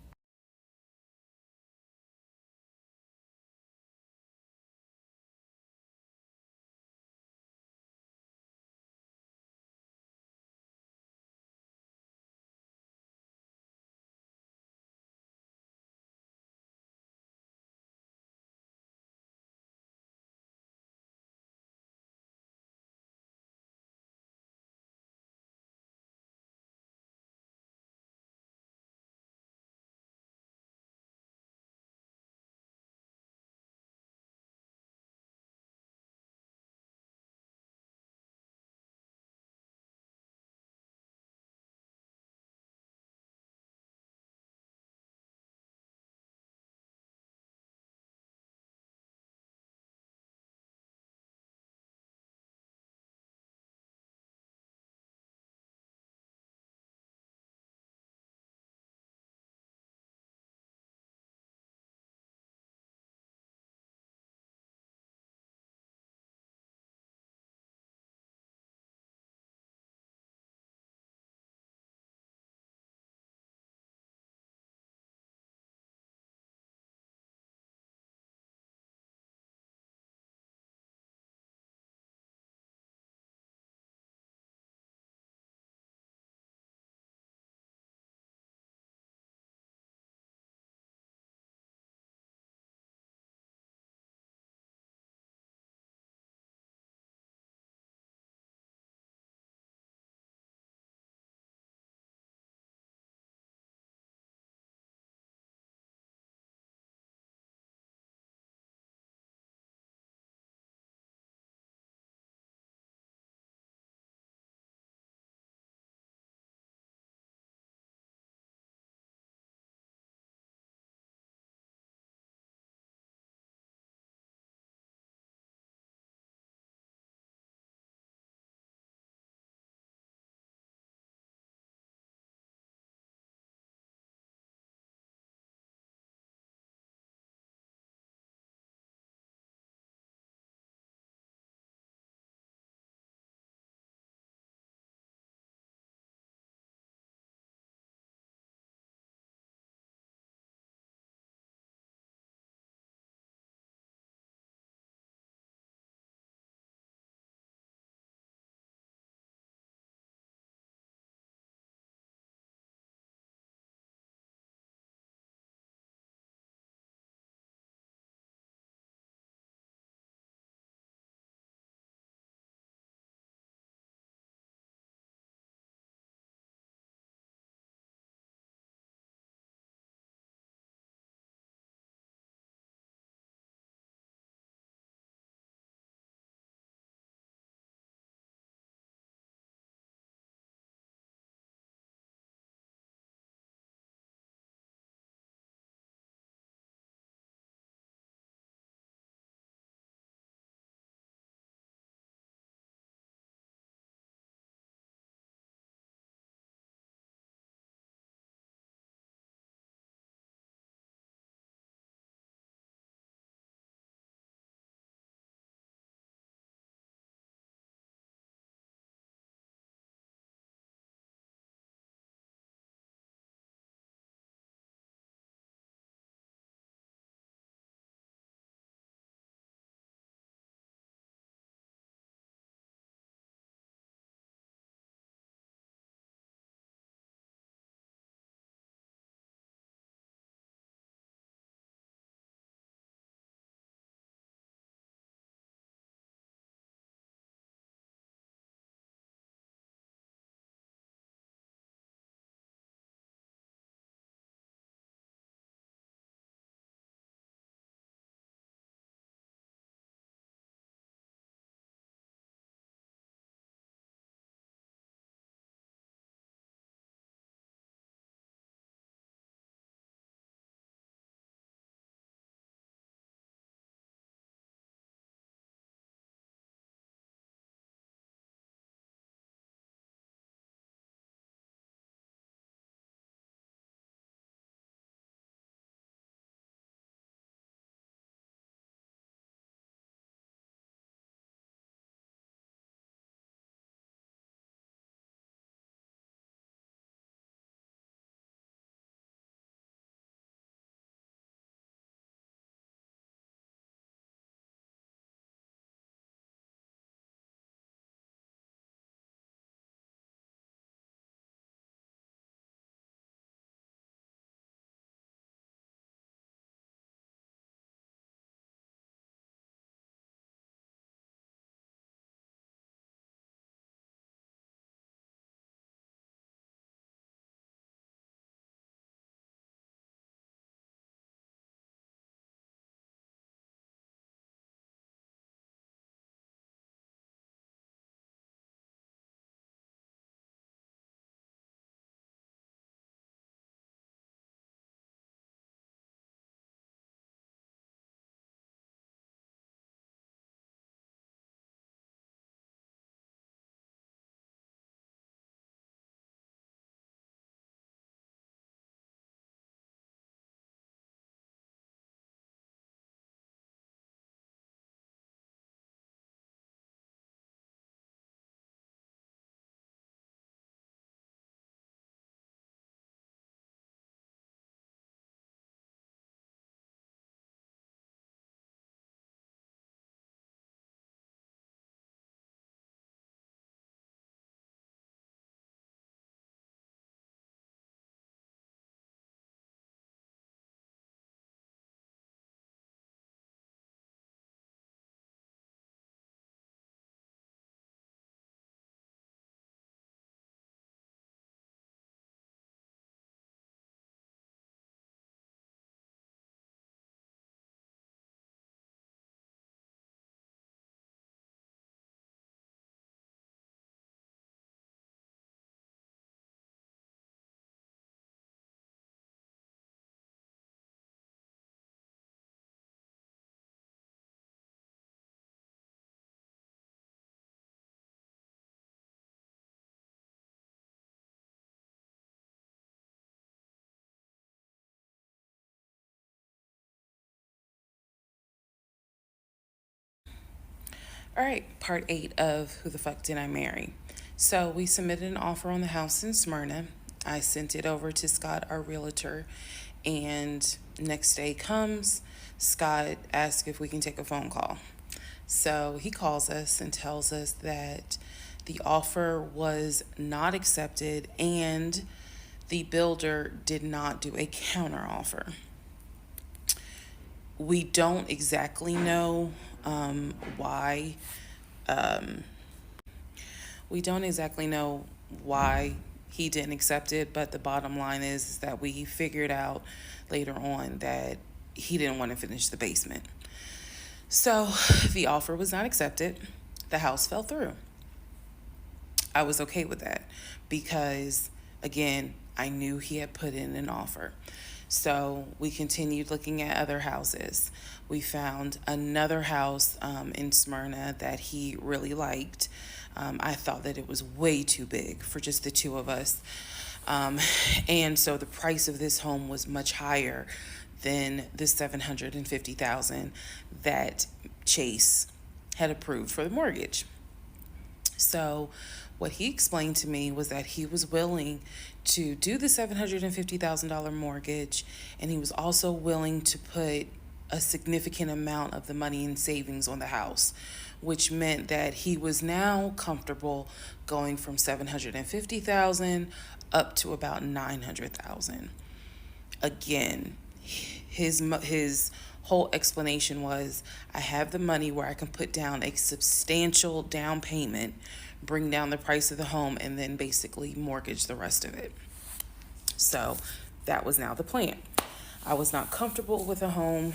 S1: All right, part 8 of Who the Fuck Did I Marry? So we submitted an offer on the house in Smyrna. I sent it over to Scott, our realtor, and next day comes, Scott asks if we can take a phone call. So he calls us and tells us that the offer was not accepted and the builder did not do a counter offer. We don't exactly know why. We don't exactly know why he didn't accept it, but the bottom line is that we figured out later on that he didn't want to finish the basement. So the offer was not accepted. The house fell through. I was okay with that because, again, I knew he had put in an offer. So we continued looking at other houses. We found another house in Smyrna that he really liked. I thought that it was way too big for just the two of us. And so the price of this home was much higher than the $750,000 that Chase had approved for the mortgage. So what he explained to me was that he was willing to do the $750,000 mortgage, and he was also willing to put a significant amount of the money in savings on the house, which meant that he was now comfortable going from $750,000 up to about $900,000. Again, his whole explanation was, I have the money where I can put down a substantial down payment, bring down the price of the home, and then basically mortgage the rest of it. So that was now the plan. I was not comfortable with a home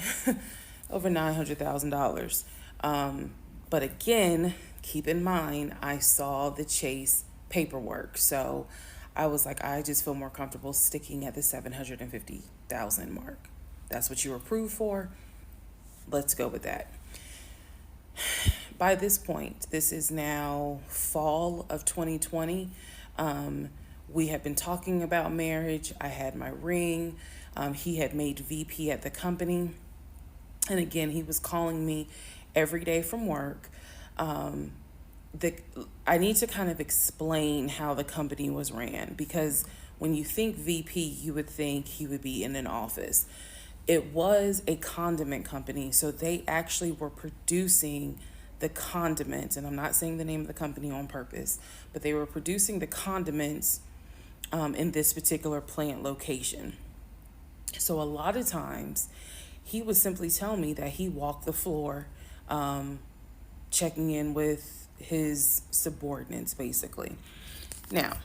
S1: over $900,000. But again, keep in mind, I saw the Chase paperwork. So I was like, I just feel more comfortable sticking at the $750,000 mark. That's what you were approved for. Let's go with that. By this point, this is now fall of 2020. We had been talking about marriage. I had my ring. He had made VP at the company. And again, he was calling me every day from work. I need to kind of explain how the company was ran, because when you think VP, you would think he would be in an office. It was a condiment company, so they actually were producing the condiments, and I'm not saying the name of the company on purpose, but they were producing the condiments in this particular plant location. So a lot of times he would simply tell me that he walked the floor, checking in with his subordinates, basically. Now,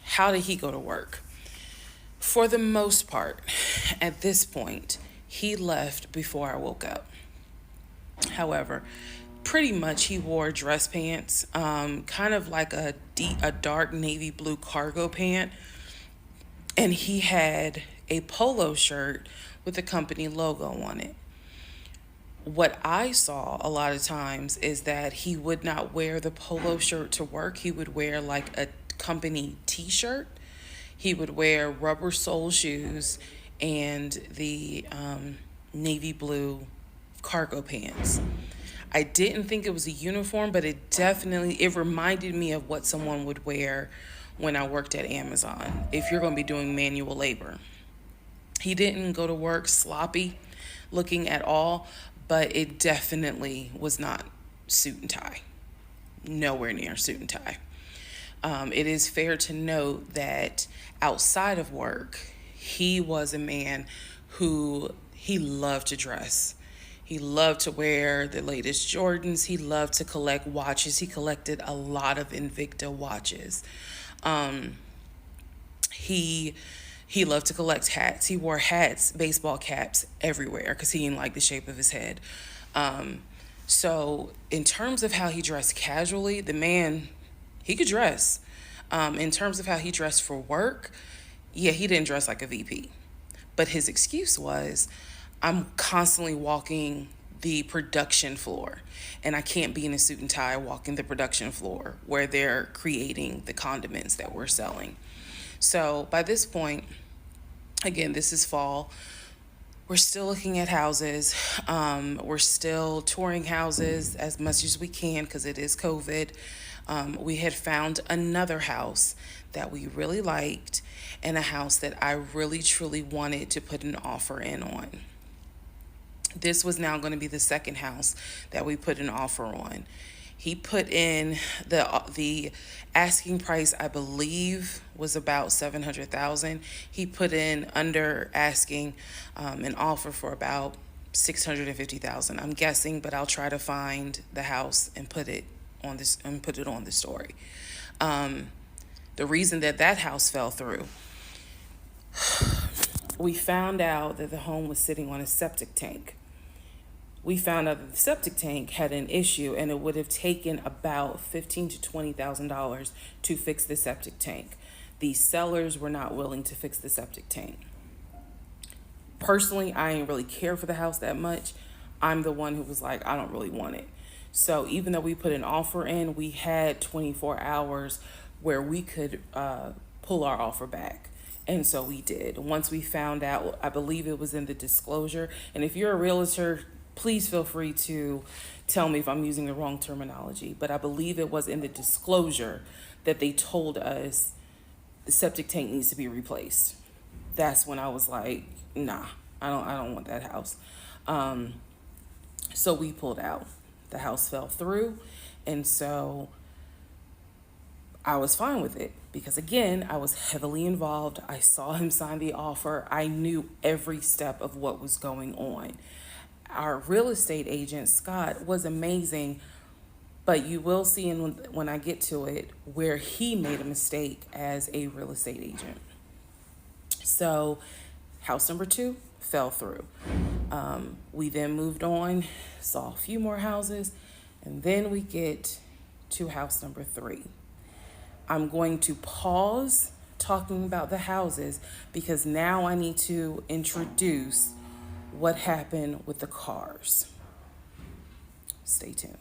S1: how did he go to work? For the most part, at this point, he left before I woke up. However, pretty much he wore dress pants, kind of like a dark navy blue cargo pant, and he had a polo shirt with the company logo on it. What I saw a lot of times is that he would not wear the polo shirt to work. He would wear like a company t-shirt. He would wear rubber sole shoes and the navy blue cargo pants. I didn't think it was a uniform, but it reminded me of what someone would wear when I worked at Amazon, if you're going to be doing manual labor. He didn't go to work sloppy looking at all, but it definitely was not suit and tie. Nowhere near suit and tie. It is fair to note that outside of work, he was a man who he loved to dress. He loved to wear the latest Jordans. He loved to collect watches. He collected a lot of Invicta watches. He loved to collect hats. He wore hats, baseball caps everywhere because he didn't like the shape of his head. So in terms of how he dressed casually, the man, he could dress. In terms of how he dressed for work, yeah, he didn't dress like a VP. But his excuse was, I'm constantly walking the production floor, and I can't be in a suit and tie walking the production floor where they're creating the condiments that we're selling. So by this point, again, this is fall. we're still looking at houses. We're still touring houses as much as we can because it is COVID. We had found another house that we really liked and a house that I really truly wanted to put an offer in on. This was now going to be the second house that we put an offer on. He put in the asking price, I believe, was about 700,000. He put in under asking an offer for about 650,000. I'm guessing, but I'll try to find the house and put it on the story. The reason that house fell through, we found out that the home was sitting on a septic tank. We found out that the septic tank had an issue, and it would have taken about $15,000 to $20,000 to fix the septic tank. The sellers were not willing to fix the septic tank. Personally, I ain't really care for the house that much. I'm the one who was like, I don't really want it. So even though we put an offer in, we had 24 hours where we could pull our offer back. And so we did. Once we found out, I believe it was in the disclosure. And if you're a realtor, please feel free to tell me if I'm using the wrong terminology. But I believe it was in the disclosure that they told us the septic tank needs to be replaced. That's when I was like, nah, I don't want that house. So we pulled out. The house fell through. And so I was fine with it because, again, I was heavily involved. I saw him sign the offer. I knew every step of what was going on. Our real estate agent, Scott, was amazing, but you will see when I get to it where he made a mistake as a real estate agent. So house number 2 fell through. We then moved on, saw a few more houses, and then we get to house number 3. I'm going to pause talking about the houses because now I need to introduce what happened with the cars. Stay tuned.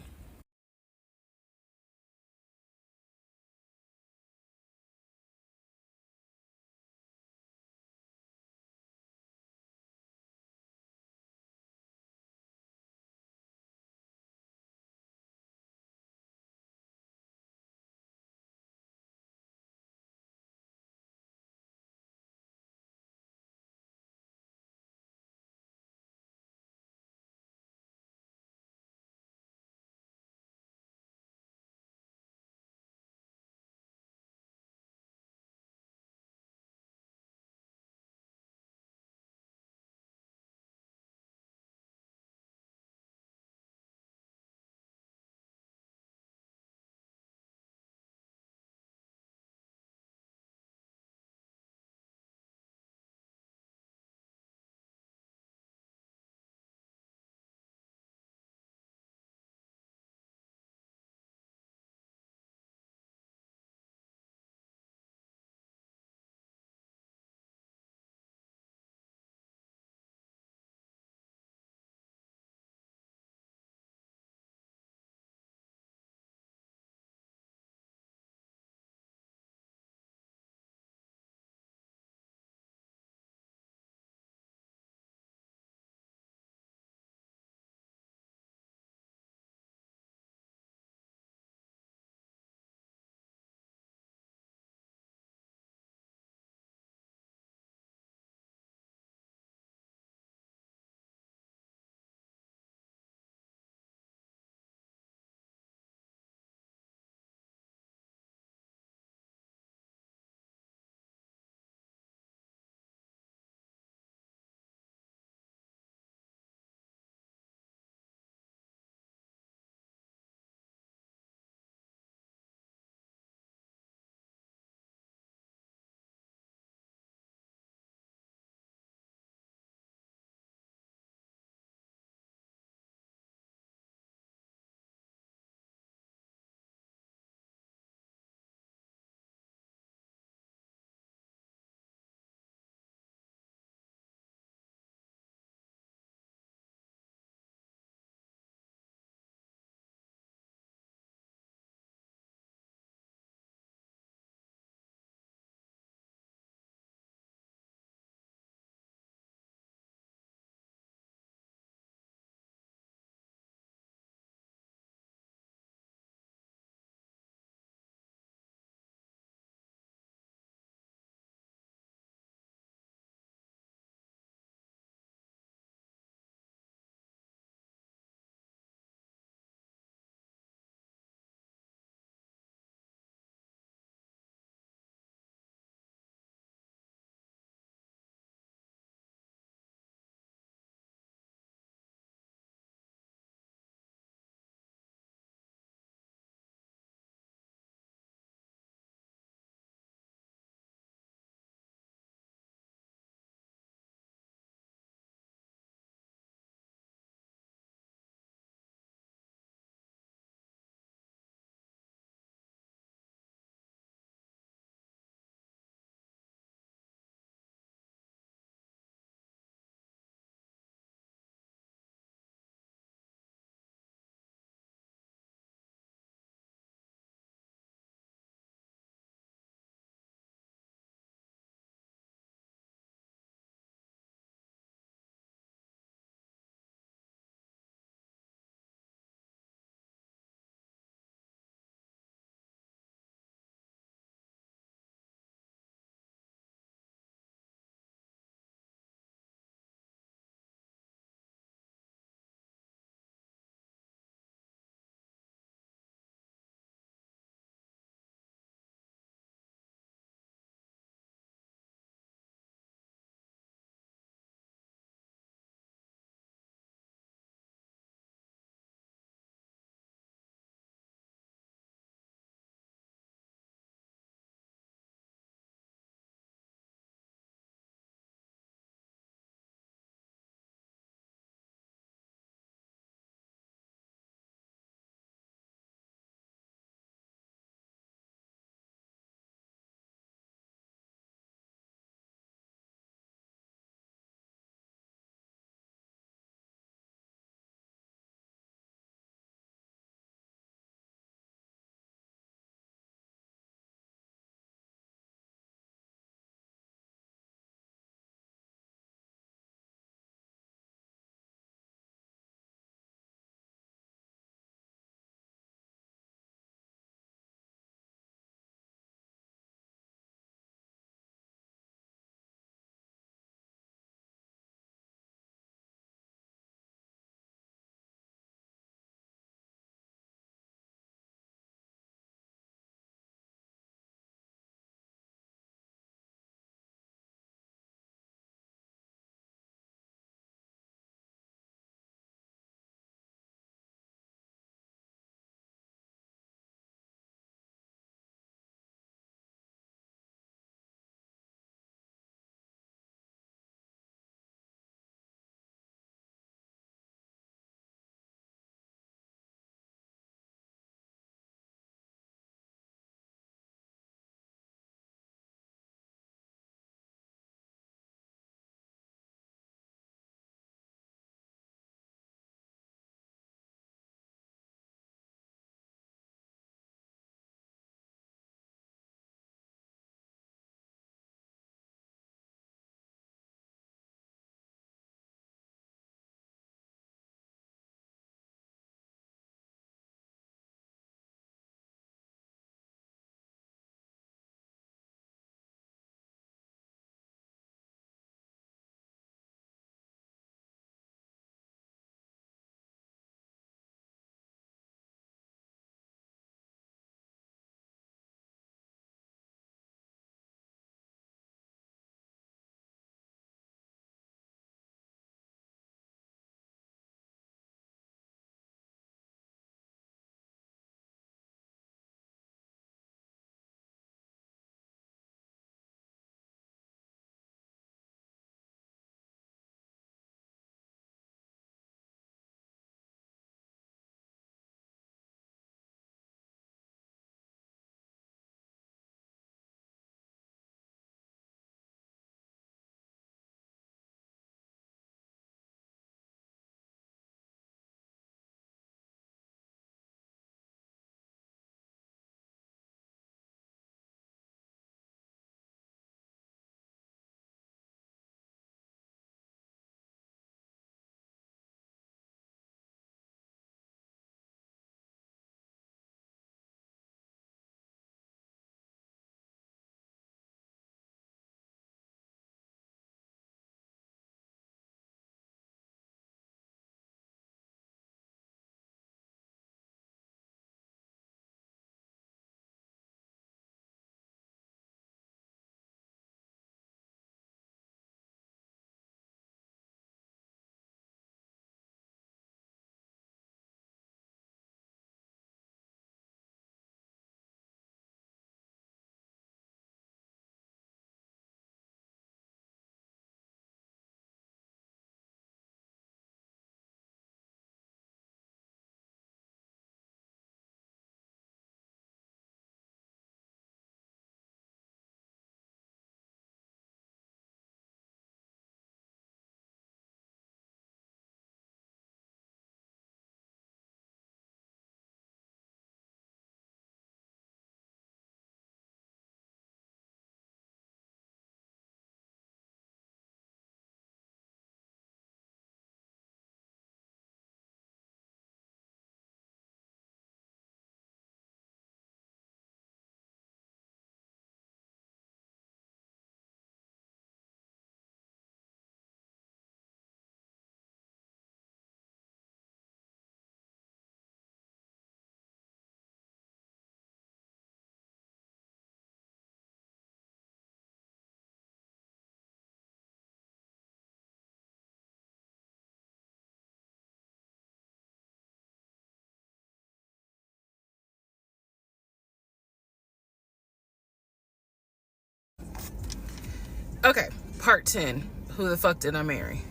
S1: Okay, part 10. Who the fuck did I marry?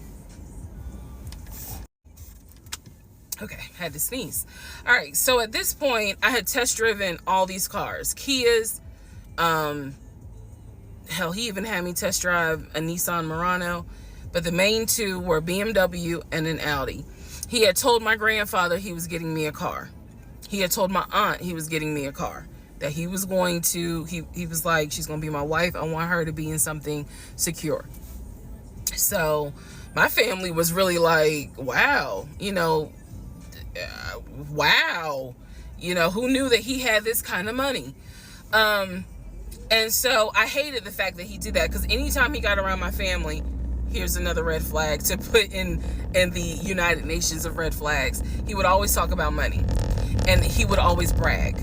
S1: Okay, had to sneeze. All right, so at this point, I had test driven all these cars. Kias, hell, he even had me test drive a Nissan Murano, but the main two were BMW and an Audi. He had told my grandfather he was getting me a car. He had told my aunt he was getting me a car. That he was going to, he was like, she's going to be my wife. I want her to be in something secure. So my family was really like, wow, wow, who knew that he had this kind of money? And so I hated the fact that he did that, because anytime he got around my family, here's another red flag to put in the United Nations of red flags, he would always talk about money, and he would always brag.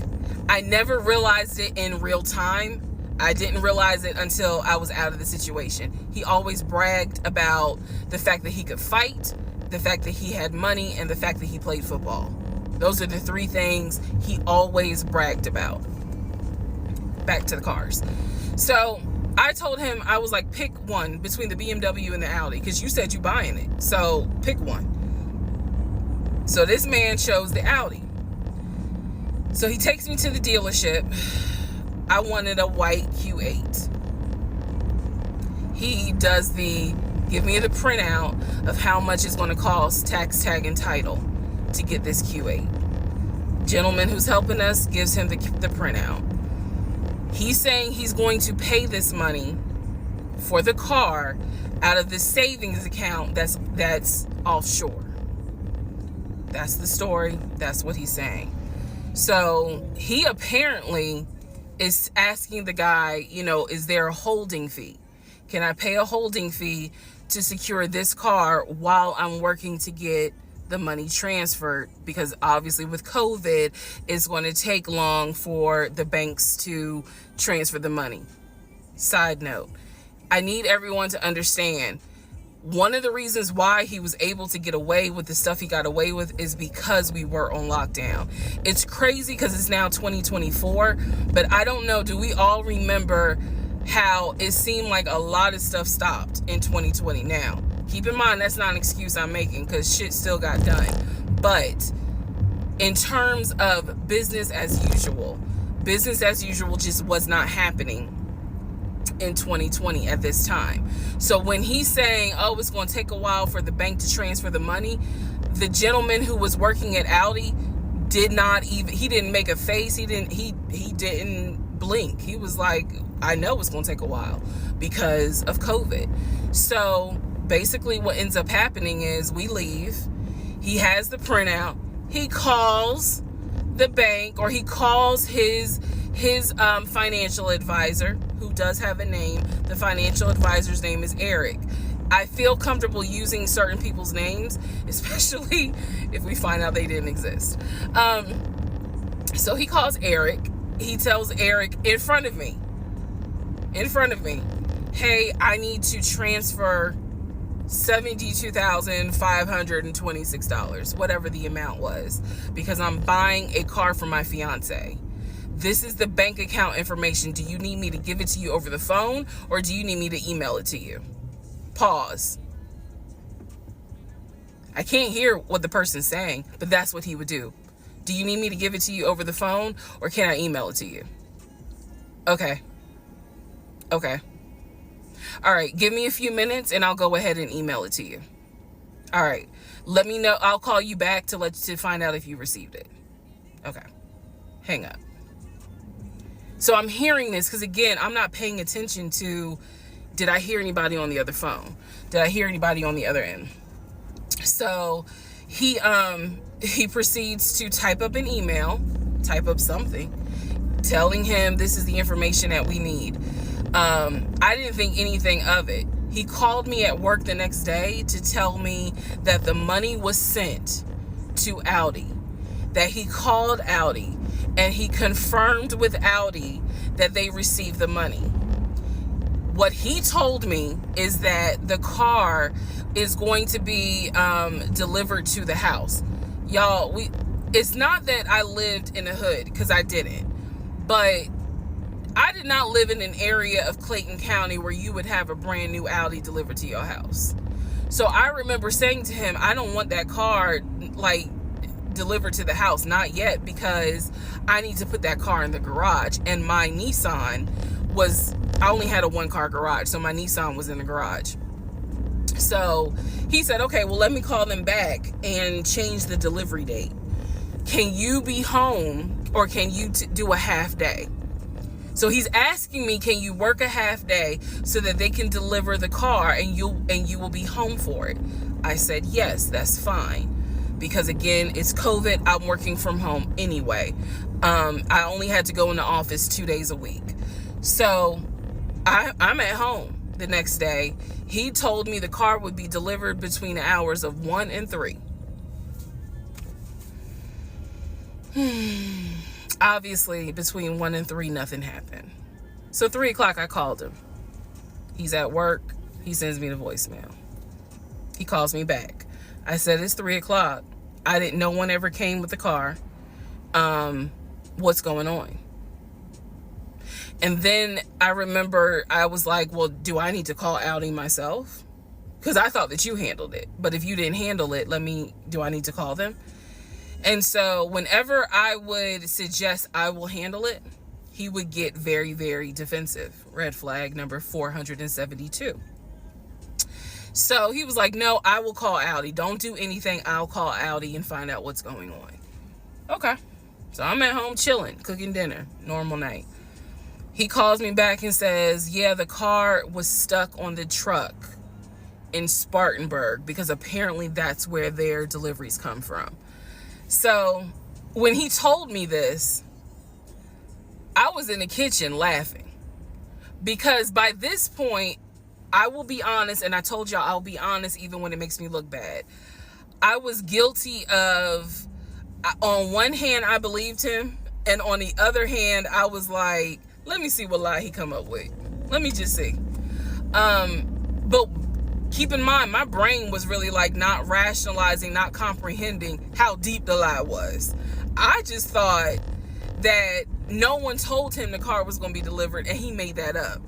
S1: I never realized it in real time. I didn't realize it until I was out of the situation. He always bragged about the fact that he could fight, the fact that he had money, and the fact that he played football. Those are the three things he always bragged about. Back to the cars. So I told him, I was like, pick one between the BMW and the Audi, because you said you buying it. So pick one. So this man chose the Audi. So he takes me to the dealership. I wanted a white Q8. He does give me the printout of how much it's going to cost, tax, tag, and title, to get this Q8. Gentleman who's helping us gives him the printout. He's saying he's going to pay this money for the car out of the savings account that's offshore. That's the story. That's what he's saying. So he apparently is asking the guy, is there a holding fee? Can I pay a holding fee to secure this car while I'm working to get the money transferred? Because obviously with COVID, it's going to take long for the banks to transfer the money. Side note, I need everyone to understand, one of the reasons why he was able to get away with the stuff he got away with is because we were on lockdown. It's crazy because it's now 2024, but I don't know, do we all remember how it seemed like a lot of stuff stopped in 2020? Now, keep in mind, that's not an excuse I'm making, because shit still got done. But in terms of business as usual just was not happening in 2020 at this time. So when he's saying, oh, it's going to take a while for the bank to transfer the money, the gentleman who was working at Audi he didn't make a face. He didn't blink. He was like, I know it's going to take a while because of COVID. So basically what ends up happening is we leave. He has the printout. He calls the bank, or he calls his financial advisor, who does have a name. The financial advisor's name is Eric. I feel comfortable using certain people's names, especially if we find out they didn't exist. So he calls Eric. He tells Eric in front of me, hey, I need to transfer $72,526, whatever the amount was, because I'm buying a car for my fiance. This is the bank account information. Do you need me to give it to you over the phone, or do you need me to email it to you? Pause. I can't hear what the person's saying, but that's what he would do. Do you need me to give it to you over the phone, or can I email it to you? Okay. All right, give me a few minutes and I'll go ahead and email it to you. All right, let me know. I'll call you back to find out if you received it. Okay, hang up. So I'm hearing this because, again, I'm not paying attention to, did I hear anybody on the other phone? Did I hear anybody on the other end? So he proceeds to type up an email, type up something, telling him this is the information that we need. I didn't think anything of it. He called me at work the next day to tell me that the money was sent to Audi, that he called Audi and he confirmed with Audi that they received the money. What he told me is that the car is going to be delivered to the house. Y'all, it's not that I lived in the hood, because I didn't, but I did not live in an area of Clayton County where you would have a brand new Audi delivered to your house. So I remember saying to him, I don't want that car like delivered to the house, not yet, because I need to put that car in the garage. And my Nissan was, I only had a 1-car garage, so my Nissan was in the garage. So he said, okay, well, let me call them back and change the delivery date. Can you be home, or can you do a half day? So he's asking me, can you work a half day so that they can deliver the car and you will be home for it? I said, yes, that's fine. Because again, it's COVID. I'm working from home anyway. I only had to go in the office 2 days a week. So I'm at home the next day. He told me the car would be delivered between the hours of 1 and 3. Obviously, between 1 and 3, nothing happened. So 3 o'clock, I called him. He's at work. He sends me the voicemail. He calls me back. I said, it's 3 o'clock. No one ever came with the car. What's going on? And then I remember I was like, well, do I need to call Audi myself? Because I thought that you handled it. But if you didn't handle it, do I need to call them? And so whenever I would suggest I will handle it, he would get very, very defensive. Red flag number 472. So he was like, no, I will call Audi. Don't do anything. I'll call Audi and find out what's going on. Okay. So I'm at home chilling, cooking dinner, normal night. He calls me back and says, yeah, the car was stuck on the truck in Spartanburg, because apparently that's where their deliveries come from. So when he told me this, I was in the kitchen laughing, because by this point, I will be honest, and I told y'all I'll be honest even when it makes me look bad. I was guilty of, on one hand, I believed him, and on the other hand, I was like, let me see what lie he come up with. Let me just see. But keep in mind, my brain was really like not rationalizing, not comprehending how deep the lie was. I just thought that no one told him the car was going to be delivered, and he made that up.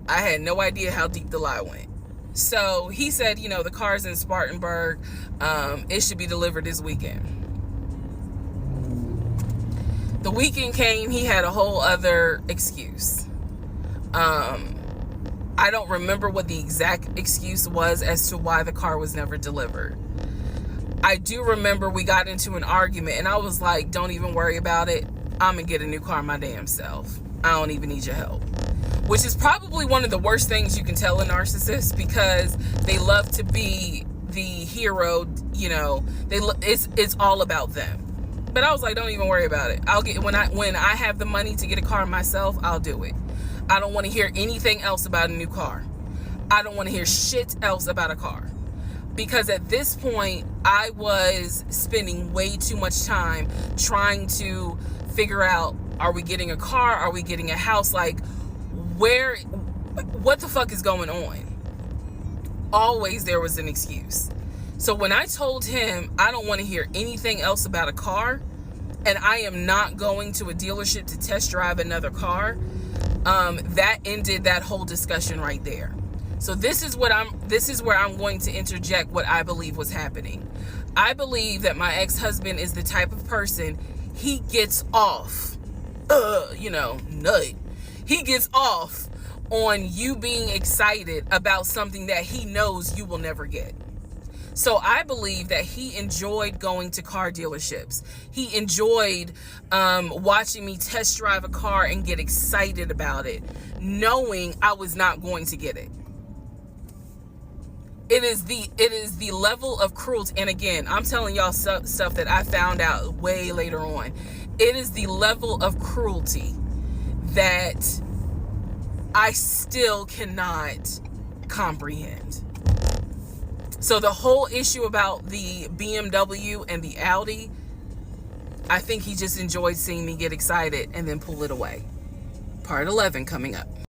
S1: I had no idea how deep the lie went. So he said, the car's in Spartanburg. It should be delivered this weekend. The weekend came, he had a whole other excuse. I don't remember what the exact excuse was as to why the car was never delivered. I do remember we got into an argument, and I was like, don't even worry about it. I'm gonna get a new car my damn self. I don't even need your help. Which is probably one of the worst things you can tell a narcissist, because they love to be the hero, it's all about them. But I was like, don't even worry about it. I'll get, when I have the money to get a car myself, I'll do it. I don't want to hear anything else about a new car. I don't want to hear shit else about a car. Because at this point, I was spending way too much time trying to figure out, are we getting a car? Are we getting a house? Like, what the fuck is going on? Always there was an excuse. So when I told him I don't want to hear anything else about a car, and I am not going to a dealership to test drive another car, that ended that whole discussion right there. So this is where I'm going to interject what I believe was happening. I believe that my ex-husband is the type of person, he gets off, nut. He gets off on you being excited about something that he knows you will never get. So I believe that he enjoyed going to car dealerships. He enjoyed watching me test drive a car and get excited about it, knowing I was not going to get it. It is the level of cruelty. And again, I'm telling y'all stuff that I found out way later on. It is the level of cruelty that I still cannot comprehend. So the whole issue about the BMW and the Audi, I think he just enjoyed seeing me get excited and then pull it away. Part 11 coming up.